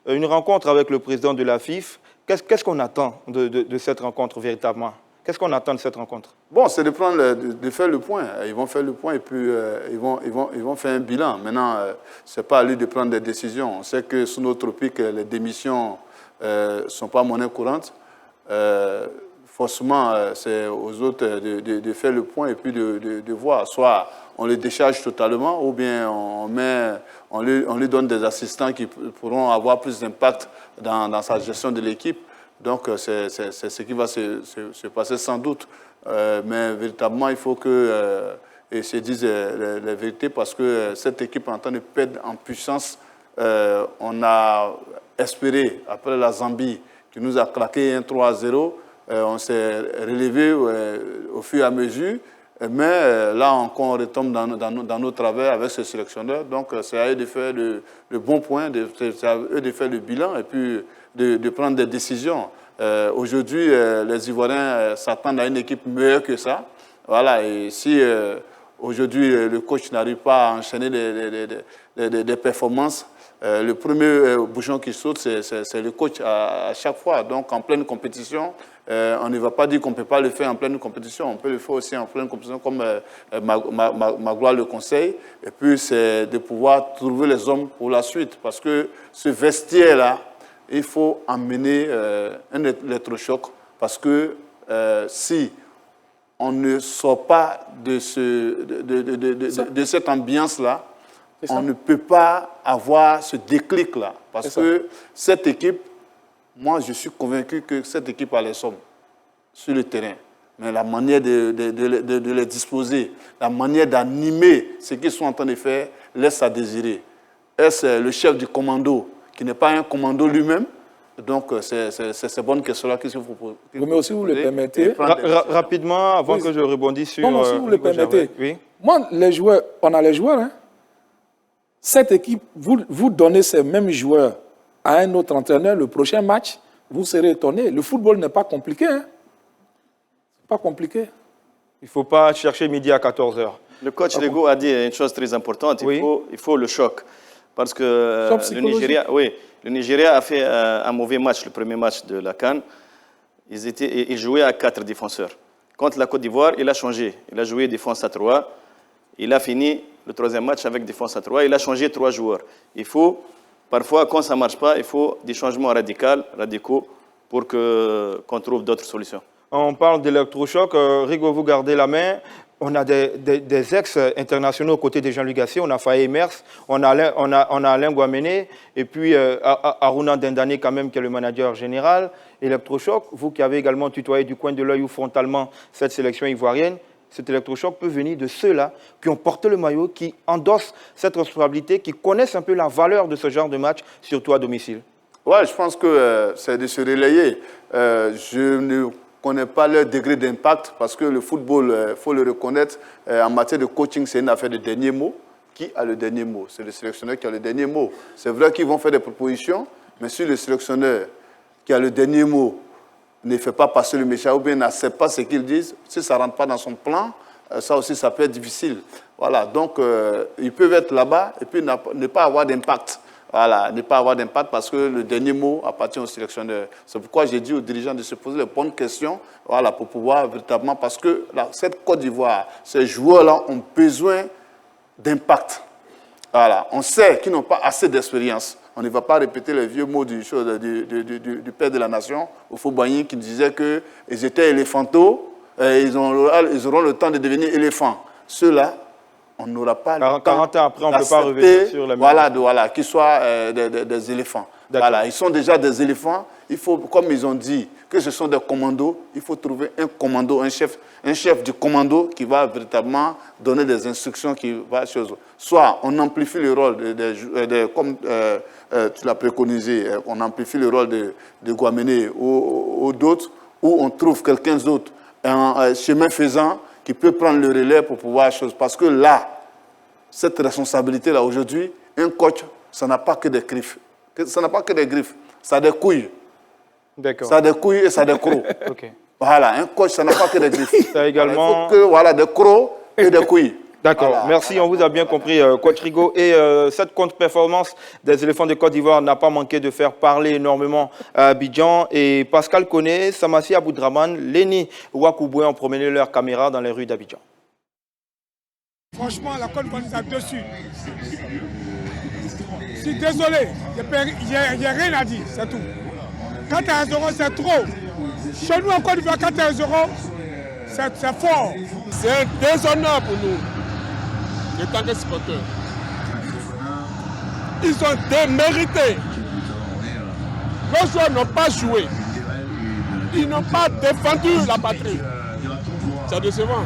une rencontre avec le président de la FIF. Qu'est-ce qu'on attend de cette rencontre véritablement? Qu'est-ce qu'on attend de cette rencontre? Bon, c'est de faire le point. Ils vont faire le point et puis ils vont faire un bilan. Maintenant, ce n'est pas à lui de prendre des décisions. On sait que sous nos tropiques, les démissions ne sont pas monnaie courante. Forcément, c'est aux autres de faire le point et puis de voir. Soit on les décharge totalement ou bien on lui donne des assistants qui pourront avoir plus d'impact dans sa gestion de l'équipe. Donc, c'est ce qui va se passer sans doute. Mais véritablement, il faut qu'ils se disent les vérités parce que cette équipe est en train de perdre en puissance. On a espéré, après la Zambie, qui nous a claqué un 3-0, on s'est relevé au fur et à mesure. Mais là encore, on retombe dans nos travers avec ce sélectionneur. Donc, c'est à eux de faire le bon point, c'est à eux de faire le bilan et puis de prendre des décisions. Aujourd'hui, les Ivoiriens s'attendent à une équipe meilleure que ça. Voilà, et si aujourd'hui le coach n'arrive pas à enchaîner des performances, le premier bouchon qui saute, c'est le coach à chaque fois. Donc, en pleine compétition, on ne va pas dire qu'on ne peut pas le faire en pleine compétition. On peut le faire aussi en pleine compétition, comme Magloire le conseille. Et puis, c'est de pouvoir trouver les hommes pour la suite. Parce que ce vestiaire-là, il faut emmener un électrochoc. Parce que si on ne sort pas de cette ambiance-là, on ne peut pas avoir ce déclic-là. Parce que cette équipe, moi, je suis convaincu que cette équipe a les sommes sur le terrain. Mais la manière de les disposer, la manière d'animer ce qu'ils sont en train de faire, laisse à désirer. Est-ce le chef du commando, qui n'est pas un commando lui-même? Donc, c'est ces bonnes questions-là qu'il faut poser. Mais aussi, vous le permettez. Rapidement, avant que je rebondisse sur... Non, si vous le permettez. Oui. Moi, les joueurs, on a les joueurs. Hein. Cette équipe, vous donnez ces mêmes joueurs à un autre entraîneur, le prochain match, vous serez étonné. Le football n'est pas compliqué. Hein. C'est pas compliqué. Il ne faut pas chercher midi à 14h. Le coach Rigo a dit une chose très importante, Oui. il faut le choc. Parce que le Nigeria a fait un mauvais match, le premier match de la CAN. Ils jouaient à 4 défenseurs. Contre la Côte d'Ivoire, il a changé. Il a joué défense à 3. Il a fini le 3e match avec défense à 3. Il a changé 3 joueurs. Il faut, parfois, quand ça ne marche pas, il faut des changements radicaux pour qu'on trouve d'autres solutions. On parle d'électrochoc. Rigo, vous gardez la main. On a des ex-internationaux aux côtés de Jean-Louis Gasset. On a Faye Mers, on a Alain Guaméné, et puis Aruna Dendane, quand même, qui est le manager général. Électrochoc, vous qui avez également tutoyé du coin de l'œil ou frontalement cette sélection ivoirienne, cet électrochoc peut venir de ceux-là qui ont porté le maillot, qui endossent cette responsabilité, qui connaissent un peu la valeur de ce genre de match, surtout à domicile. Oui, je pense que c'est de se relayer. Je ne connais pas leur degré d'impact parce que le football, il faut le reconnaître, en matière de coaching, c'est une affaire de dernier mot qui a le dernier mot. C'est le sélectionneur qui a le dernier mot. C'est vrai qu'ils vont faire des propositions, mais si le sélectionneur qui a le dernier mot ne fait pas passer le message ou bien n'accepte pas ce qu'ils disent, si ça ne rentre pas dans son plan, ça aussi, ça peut être difficile. Voilà, donc ils peuvent être là-bas et puis ne pas avoir d'impact. Voilà, ne pas avoir d'impact parce que le dernier mot appartient au sélectionneur. C'est pourquoi j'ai dit aux dirigeants de se poser les bonnes questions, voilà, pour pouvoir véritablement, parce que cette Côte d'Ivoire, ces joueurs-là ont besoin d'impact. Voilà, on sait qu'ils n'ont pas assez d'expérience. On ne va pas répéter les vieux mots du père de la nation, Houphouët-Boigny, qui disait qu'ils étaient éléphantaux, et ils auront le temps de devenir éléphants. Ceux-là, on n'aura pas le temps 40 ans après, on ne peut pas revenir sur la même. Voilà, qu'ils soient des éléphants. Voilà, ils sont déjà des éléphants. Il faut, comme ils ont dit, que ce sont des commandos. Il faut trouver un commando, un chef du commando qui va véritablement donner des instructions qui va chose. Soit on amplifie le rôle comme tu l'as préconisé, on amplifie le rôle de Guaméné ou d'autres, ou on trouve quelqu'un d'autre, un chemin faisant, qui peut prendre le relais pour pouvoir chose. Parce que là, cette responsabilité-là, aujourd'hui, un coach, ça n'a pas que des griffes. Ça n'a pas que des griffes, ça a des couilles. D'accord. Ça a des couilles et ça a des crocs. Ok. Voilà, un coach, ça n'a pas que des griffes. Ça également... Il faut que, voilà, des crocs et des couilles. D'accord, Voilà. merci, on vous a bien compris, Coach Rigo. Et cette contre-performance des éléphants de Côte d'Ivoire n'a pas manqué de faire parler énormément à Abidjan. Et Pascal Koné, Samassi Aboudraman, Léni Ouakouboué ont promené leurs caméras dans les rues d'Abidjan. Franchement, la Côte d'Ivoire nous a dessus. Je suis désolé, il n'y a rien à dire, c'est tout. 4-0, c'est trop. Chez nous, en Côte d'Ivoire, 4-0, c'est fort. C'est un déshonneur pour nous, en tant que supporters. Ils ont démérité. Nos joueurs n'ont pas joué. Ils n'ont pas défendu la patrie. C'est décevant.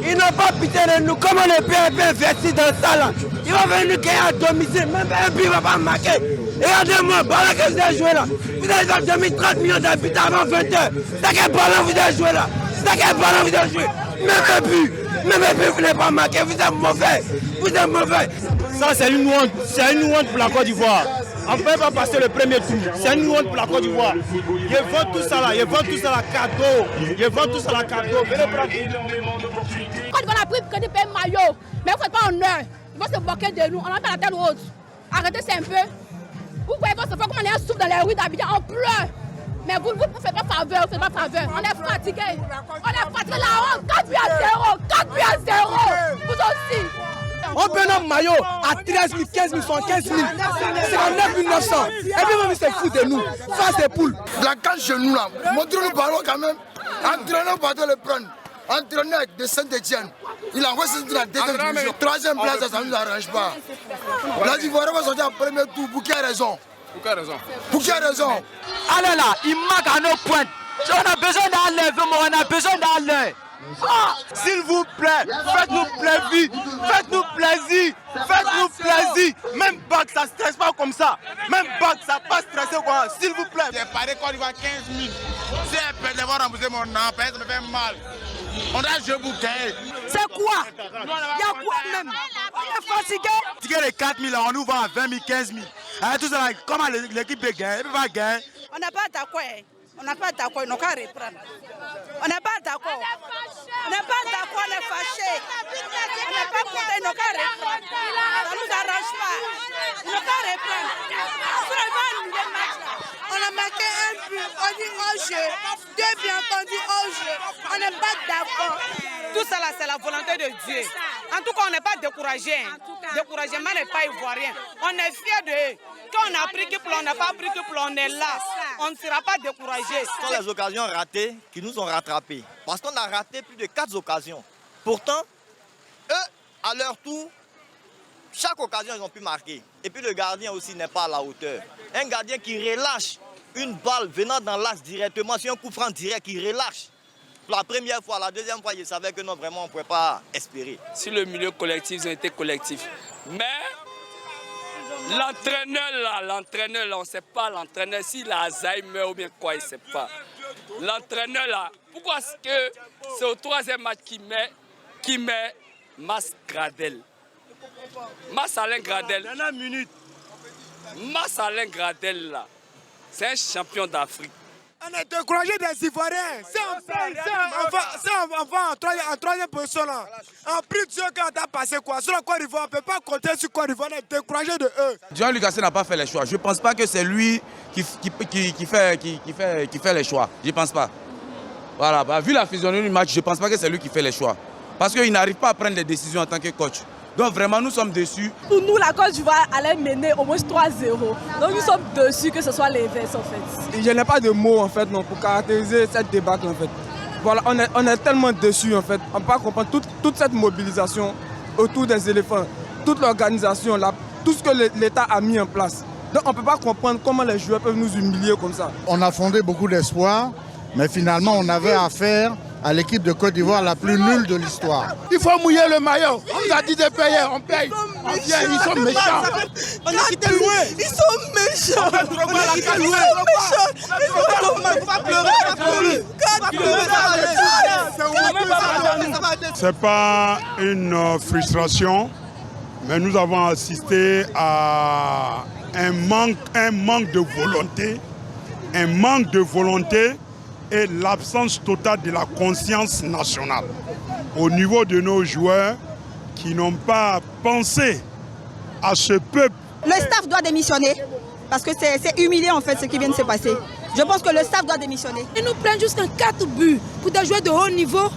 Ils n'ont pas pitié de nous. Comment le PFP investit dans ça là? Ils vont venir nous gagner à domicile. Même un but ne va pas marquer. Regardez-moi, voilà que vous avez joué là. Vous avez 2030 millions d'habitants avant 20 h. C'est quel ballon vous avez joué là? C'est quel ballon vous avez joué? Même un but, vous n'avez pas marqué. Vous êtes mauvais. Vous êtes mauvais. Ça, c'est une honte. C'est une honte pour la Côte d'Ivoire. On ne peut pas passer le premier tour. C'est une honte pour la Côte d'Ivoire. Ils vendent tout ça là. Ils vendent tout ça là cadeau. Ils vendent tout ça là cadeau. Venez prendre. Quand on a pris que des pays maillots, mais vous ne faites pas honneur. Ils vont se moquer de nous. On n'a pas la tête haute. Arrêtez, c'est un peu. Vous voyez votre frère comme on est un souffle dans les rues d'Abidjan, on pleure. Mais vous ne faites pas faveur, vous ne faites pas faveur. On est fatigué. On est fatigué la honte. 4 buts à 0. 4 buts à 0. Vous aussi. On peut un maillot à 13 000, 15 000, 75 000. C'est en 9 900. Et puis même ils se foutent de nous. Face des poules. La canne chez nous là, montrez-nous le ballon quand même. Entraîneur va le prendre. Entraîneur de Saint-Etienne. Il a envoyé la deuxième division. Troisième place, ça ne nous arrange pas. La d'Ivoire va sortir en premier tour. Pour quelle raison? Pour quelle raison? Allez là, il manque à nos pointes. On a besoin d'aller, on a besoin d'aller. S'il vous plaît, faites-nous plaisir. Faites-nous plaisir. Faites-nous plaisir. Même Bac, ça ne stresse pas comme ça. Même Bac, ça n'a pas stressé quoi. S'il vous plaît. J'ai parlé Côte d'Ivoire 15 000. Si elle peut devoir rembourser mon nom, ça me fait mal. On a joué pour gagner. C'est quoi? Il y a quoi même? On est fatigué. Ticket de 4 000, on nous vend à 20 000, 15 000. Tout ça, comment l'équipe peut gagner? Elle va gagner. On n'a pas d'accord. On n'a pas d'accord, ils n'ont qu'à reprendre. On n'est pas d'accord. On n'est pas d'accord, on est fâchés. On n'est pas content, ils n'ont qu'à reprendre. Ça ne nous arrange pas. Ils n'ont qu'à reprendre. On a marqué un but, on dit au jeu. 2 buts, on dit au jeu. On n'est pas d'accord. Tout ça là, c'est la volonté de Dieu. En tout cas, on n'est pas découragé. Découragement n'est pas ivoirien. On est fiers d'eux. Quand on a pris que on n'a pas pris que on est là. On ne sera pas découragé. Ce sont les occasions ratées qui nous ont rattrapés. Parce qu'on a raté plus de 4 occasions. Pourtant, eux, à leur tour, chaque occasion, ils ont pu marquer. Et puis le gardien aussi n'est pas à la hauteur. Un gardien qui relâche une balle venant dans l'axe directement, sur un coup franc direct, qui relâche. La première fois, la deuxième fois, je savais que non, vraiment, on ne pouvait pas espérer. Si le milieu collectif, ils ont été collectifs. Mais l'entraîneur là, on ne sait pas l'entraîneur, s'il a Alzheimer ou bien quoi, il ne sait pas. L'entraîneur là, pourquoi est-ce que c'est au 3e match qui met Mas Gradel? Alain Gradel. Mars Alain Gradel, là, c'est un champion d'Afrique. On est découragé des Ivoiriens. Si on va en troisième position, là, on prie Dieu qu'on a passé quoi. Sur la Côte d'Ivoire, on ne peut pas compter sur Côte d'Ivoire, on est découragé de eux. Jean-Luc Gasset n'a pas fait les choix. Je ne pense pas que c'est lui qui fait les choix. Je ne pense pas. Voilà, bah, vu la physionomie du match, je ne pense pas que c'est lui qui fait les choix. Parce qu'il n'arrive pas à prendre des décisions en tant que coach. Donc vraiment, nous sommes déçus. Pour nous, la Côte d'Ivoire allait mener au moins 3-0. Donc nous sommes déçus que ce soit l'inverse en fait. Je n'ai pas de mots en fait non, pour caractériser cette débâcle en fait. Voilà, on est tellement déçus en fait. On ne peut pas comprendre toute cette mobilisation autour des éléphants, toute l'organisation, tout ce que l'État a mis en place. Donc on ne peut pas comprendre comment les joueurs peuvent nous humilier comme ça. On a fondé beaucoup d'espoir, mais finalement on avait affaire à l'équipe de Côte d'Ivoire la plus nulle de l'histoire. Il faut mouiller le maillot. On nous a dit de payer, on paye. On vient, ils sont méchants. On a quitté loin. Ils sont méchants. On a quitté loin. C'est pas une frustration, mais nous avons assisté à un manque de volonté, et l'absence totale de la conscience nationale au niveau de nos joueurs qui n'ont pas pensé à ce peuple. Le staff doit démissionner parce que c'est humilié en fait ce qui vient de se passer. Je pense que le staff doit démissionner. Ils nous prennent jusqu'à 4 buts pour des joueurs de haut niveau.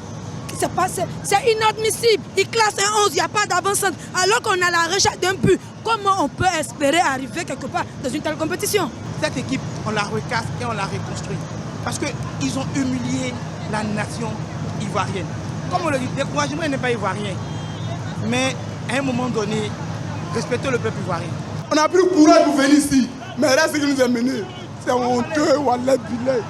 C'est inadmissible. Ils classent un 11, il n'y a pas d'avancement. Alors qu'on a la recherche d'un but, comment on peut espérer arriver quelque part dans une telle compétition? Cette équipe, on la recasse et on la reconstruit. Parce qu'ils ont humilié la nation ivoirienne. Comme on le dit, le découragement n'est pas ivoirien. Mais à un moment donné, respectez le peuple ivoirien. On a pris le courage pour venir ici. Mais là, ce qui nous a menés, c'est honteux, Wallet Billet.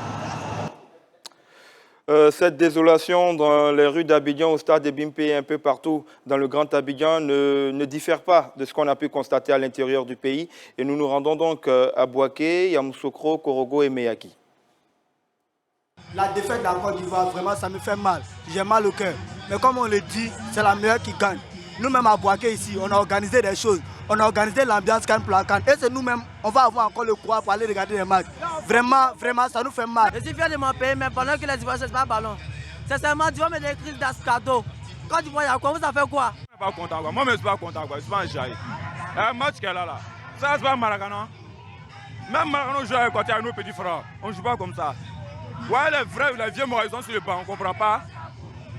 Cette désolation dans les rues d'Abidjan, au stade de Bimpe et un peu partout dans le Grand Abidjan ne diffère pas de ce qu'on a pu constater à l'intérieur du pays. Et nous nous rendons donc à Bouaké, Yamoussoukro, Korogo et Meyaki. La défaite de la Côte d'Ivoire, vraiment, ça me fait mal. J'ai mal au cœur. Mais comme on le dit, c'est la meilleure qui gagne. Nous-mêmes à Bouaké ici, on a organisé des choses. On a organisé l'ambiance CAN pour la CAN. Et c'est nous-mêmes, on va avoir encore le courage pour aller regarder les matchs. Vraiment, vraiment, ça nous fait mal. Je suis fier de mon pays, mais pendant que les Ivoiriens ne pas ballon. Sincèrement, tu vois, mais des crises d'ascato. Quand tu vois, il y a quoi, vous avez fait quoi? Je ne suis pas content, quoi. Moi, je ne suis pas content, quoi. Je suis pas un jaillet. Un match qu'elle a là, ça, c'est pas Maracana. Même Maracana joue à côté à nos petits frères. On ne joue pas comme ça. Ouais, les vieux morts, ils sont sur le banc, on ne comprend pas.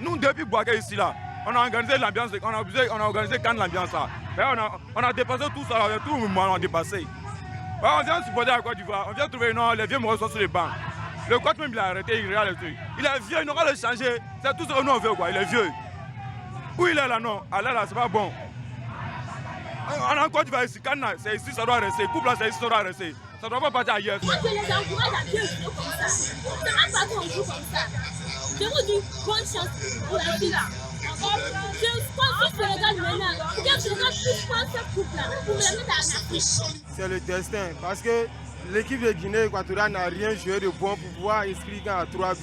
Nous, depuis Bouaké ici, là, on a organisé l'ambiance, on a organisé quand l'ambiance là. On a dépassé tout ça, tout le monde a dépassé. Ouais, on vient supporter à Côte d'Ivoire, on vient trouver, non, les vieux morts sont sur le banc. Le coach même, il a arrêté, il regarde le truc. Il est vieux, il n'aura le changer. C'est tout ce que nous on veut, quoi, il est vieux. Où il est là, non, allez là, c'est pas bon. On a Côte d'Ivoire ici, c'est ici, ça doit rester. Couple là, c'est ici, ça doit rester. Ça ne doit pas partir ailleurs. Moi, je les encourage à bien jouer comme ça. Ça ne va pas qu'on joue comme ça. Je vous dis bonne chance pour la vie là. Je pense que le Sénégal maintenant, pour que le Sénégal puisse prendre cette coupe-là, pour le mettre en Afrique. C'est le destin, parce que l'équipe de Guinée équatoriale n'a rien joué de bon pour pouvoir inscrire à 3 buts.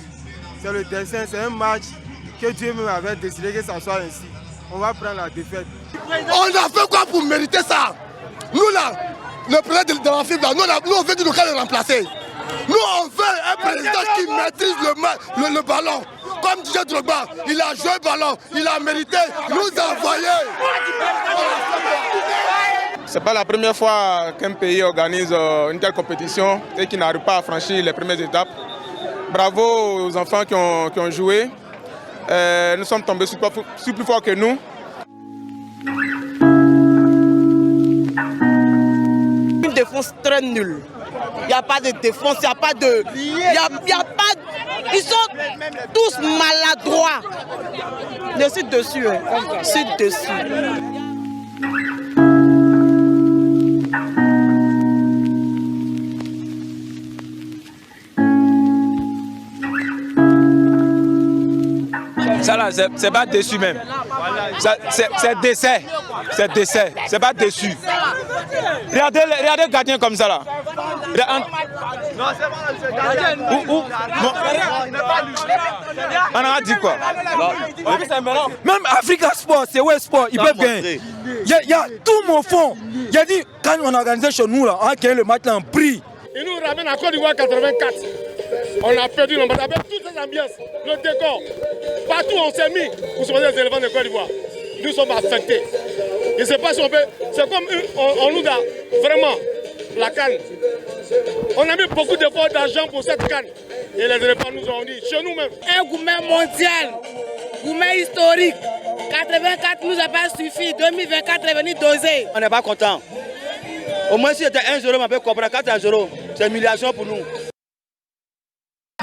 C'est le destin, c'est un match que Dieu même avait décidé que ça soit ainsi. On va prendre la défaite. On a fait quoi pour mériter ça? Nous là, le président de l'Afrique, nous on veut du local le remplacer. Nous on veut un président qui maîtrise le ballon. Comme Didier Drogba, il a joué le ballon, il a mérité nous envoyer. Ce n'est pas la première fois qu'un pays organise une telle compétition et qui n'arrive pas à franchir les premières étapes. Bravo aux enfants qui ont joué. Nous sommes tombés sur plus fort que nous. Une défense très nulle. Il n'y a pas de défense, il n'y a pas de... Ils sont tous maladroits. Je suis dessus, hein. Je suis dessus. Ça là, c'est pas déçu même. C'est décès. C'est décès. C'est pas déçu. Regardez le gardien comme ça là. Non, c'est bon, on a dit quoi? Même Africa Sport, c'est ouais Sport, ils peuvent gagner. Il y a tout mon fond. Il y a dit, quand on a organisé chez nous, là, on a gagné le match là en prix. Ils nous ramènent à Côte d'Ivoire 84. On a perdu le match avec toutes ces ambiances, le décor. Partout on s'est mis pour sauver les éléphants de Côte d'Ivoire. Nous sommes affectés. Je ne sais pas si on peut. C'est comme on nous a vraiment la canne. On a mis beaucoup d'efforts d'argent pour cette canne. Et les éléphants nous ont dit, chez nous-mêmes. Un gourmet mondial, gourmet historique. 84 nous a pas suffi. 2024 est venu doser. On n'est pas content. Au moins si c'était 1-0, on peut comprendre 4-0. C'est une humiliation pour nous.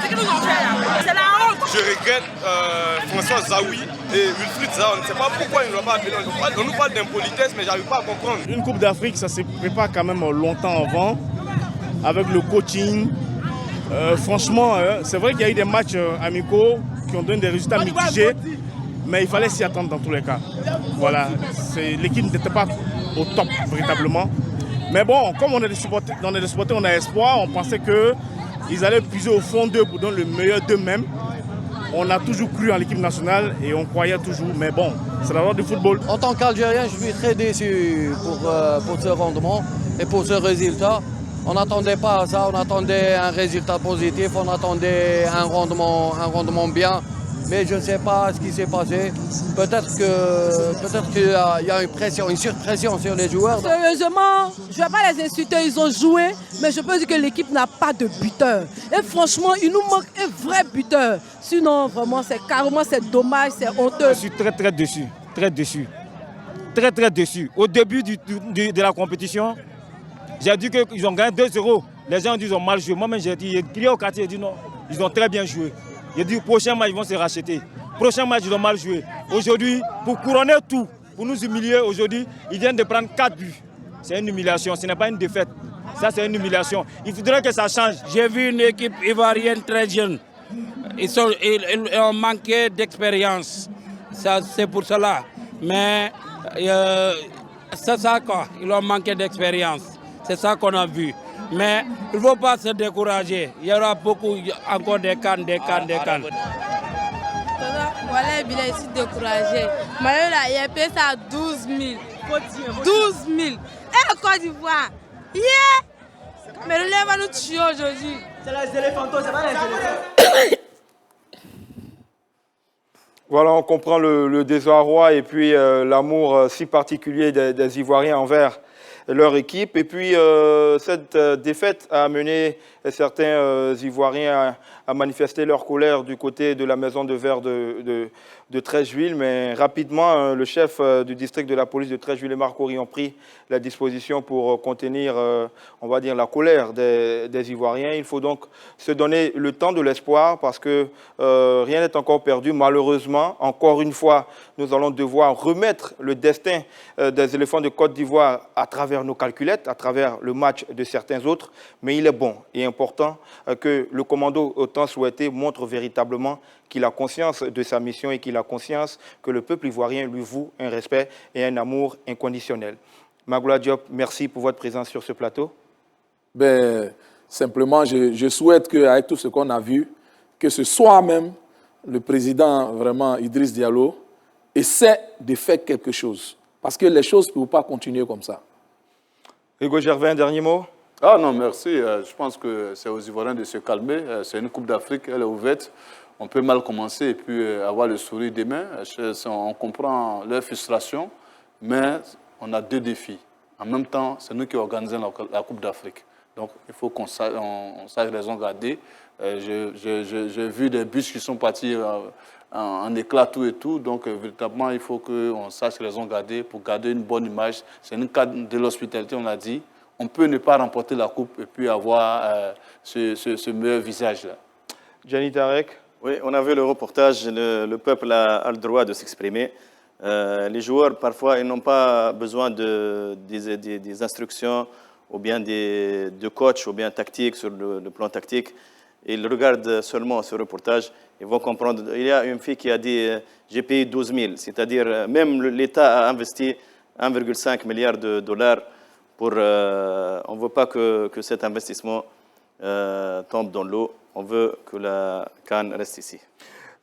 Ce qu'ils nous ont fait là, c'est la honte. Je regrette François Zawi et Wilfried Zaha. On ne sait pas pourquoi ils ne l'ont pas appelé. On nous parle d'impolitesse, mais je n'arrive pas à comprendre. Une Coupe d'Afrique, ça se prépare quand même longtemps avant, avec le coaching. Franchement, c'est vrai qu'il y a eu des matchs amicaux qui ont donné des résultats mitigés, mais il fallait s'y attendre dans tous les cas. Voilà, l'équipe n'était pas au top véritablement. Mais bon, comme on est des supporters, on a espoir, on pensait qu'ils allaient puiser au fond d'eux pour donner le meilleur d'eux-mêmes. On a toujours cru en l'équipe nationale et on croyait toujours, mais bon, c'est la loi du football. En tant qu'Algérien, je suis très déçu pour ce rendement et pour ce résultat. On n'attendait pas à ça, on attendait un résultat positif, on attendait un rendement bien. Mais je ne sais pas ce qui s'est passé. Peut-être qu'il y a une pression, une surpression sur les joueurs. Sérieusement, je ne vais pas les insulter, ils ont joué, mais je peux dire que l'équipe n'a pas de buteur. Et franchement, il nous manque un vrai buteur. Sinon, vraiment, c'est dommage, c'est honteux. Je suis très déçu, très déçu. Très déçu. Au début de la compétition, j'ai dit qu'ils ont gagné 2-0. Les gens disent qu'ils ont mal joué. Moi-même, j'ai crié au quartier, j'ai dit non, ils ont très bien joué. J'ai dit, prochain match, ils vont se racheter. Prochain match, ils ont mal joué. Aujourd'hui, pour couronner tout, pour nous humilier, aujourd'hui, ils viennent de prendre 4 buts. C'est une humiliation, ce n'est pas une défaite. Ça, c'est une humiliation. Il faudrait que ça change. J'ai vu une équipe ivoirienne très jeune. Ils ont manqué d'expérience. C'est pour cela. Mais c'est ça quoi. Ils ont manqué d'expérience. C'est ça qu'on a vu. Mais il ne faut pas se décourager. Il y aura beaucoup, encore des cannes. Voilà, il est ici découragé. Mais là, il a payé ça à 12 000. 12 000. Et en Côte d'Ivoire. Mais le lait va nous tuer aujourd'hui. C'est les éléphants, c'est pas les éléphants. Voilà, on comprend le désarroi et puis l'amour si particulier des Ivoiriens envers leur équipe. Et puis, cette défaite a amené certains Ivoiriens à manifester leur colère du côté de la maison de verre de Treichville. Mais rapidement, le chef du district de la police de Treichville et Marc Horry ont pris la disposition pour contenir, on va dire, la colère des Ivoiriens. Il faut donc se donner le temps de l'espoir parce que rien n'est encore perdu. Malheureusement, encore une fois, nous allons devoir remettre le destin des éléphants de Côte d'Ivoire à travers nos calculettes, à travers le match de certains autres. Mais il est bon et important que le commando autant souhaité montre véritablement qu'il a conscience de sa mission et qu'il a conscience que le peuple ivoirien lui voue un respect et un amour inconditionnel. Magoula Diop, merci pour votre présence sur ce plateau. Simplement, je souhaite qu'avec tout ce qu'on a vu, que ce soir même, le président, vraiment, Idriss Diallo, essaie de faire quelque chose. Parce que les choses ne peuvent pas continuer comme ça. Hugo Gervais, un dernier mot? Ah non, merci. Je pense que c'est aux Ivoiriens de se calmer. C'est une Coupe d'Afrique, elle est ouverte. On peut mal commencer et puis avoir le sourire demain. On comprend leur frustration, mais on a deux défis. En même temps, c'est nous qui organisons la Coupe d'Afrique. Donc, il faut qu'on sache raison garder. J'ai vu des bus qui sont partis en éclat, tout et tout. Donc, véritablement, il faut qu'on sache raison garder pour garder une bonne image. C'est une cadre de l'hospitalité, on a dit. On peut ne pas remporter la Coupe et puis avoir ce meilleur visage-là. Gianni Tarek. Oui, on a vu le reportage, le peuple a le droit de s'exprimer. Les joueurs, parfois, ils n'ont pas besoin des instructions ou bien de coach ou bien tactique sur le plan tactique. Ils regardent seulement ce reportage, ils vont comprendre. Il y a une fille qui a dit j'ai payé 12 000, c'est-à-dire même l'État a investi 1,5 milliard de dollars on ne veut pas que cet investissement tombe dans l'eau. On veut que la CAN reste ici.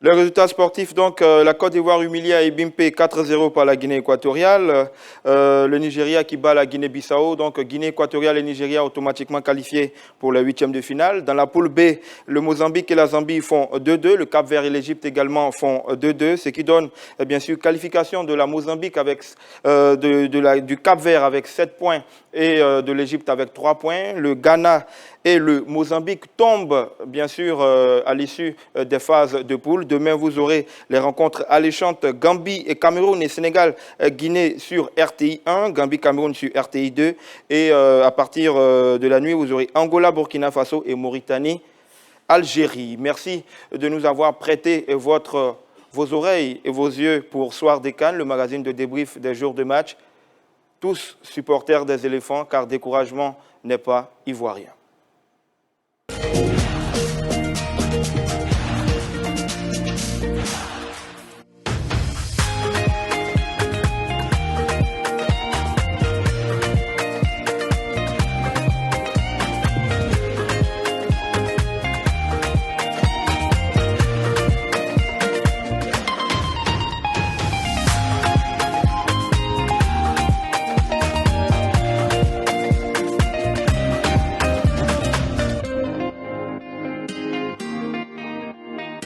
Le résultat sportif, donc, la Côte d'Ivoire humiliée à Ebimpe 4-0 par la Guinée équatoriale. Le Nigeria qui bat la Guinée-Bissau. Donc, Guinée équatoriale et Nigeria automatiquement qualifiés pour les huitièmes de finale. Dans la poule B, le Mozambique et la Zambie font 2-2. Le Cap-Vert et l'Égypte également font 2-2. Ce qui donne, bien sûr, qualification de la Mozambique avec, du Cap-Vert avec 7 points et de l'Égypte avec 3 points. Le Ghana et le Mozambique tombent, bien sûr, à l'issue des phases de poule. Demain, vous aurez les rencontres alléchantes Gambie et Cameroun et Sénégal-Guinée sur RTI 1, Gambie-Cameroun sur RTI 2. Et à partir de la nuit, vous aurez Angola-Burkina Faso et Mauritanie-Algérie. Merci de nous avoir prêté vos oreilles et vos yeux pour Soir des CAN, le magazine de débrief des jours de match. Tous supporters des éléphants, car découragement n'est pas ivoirien.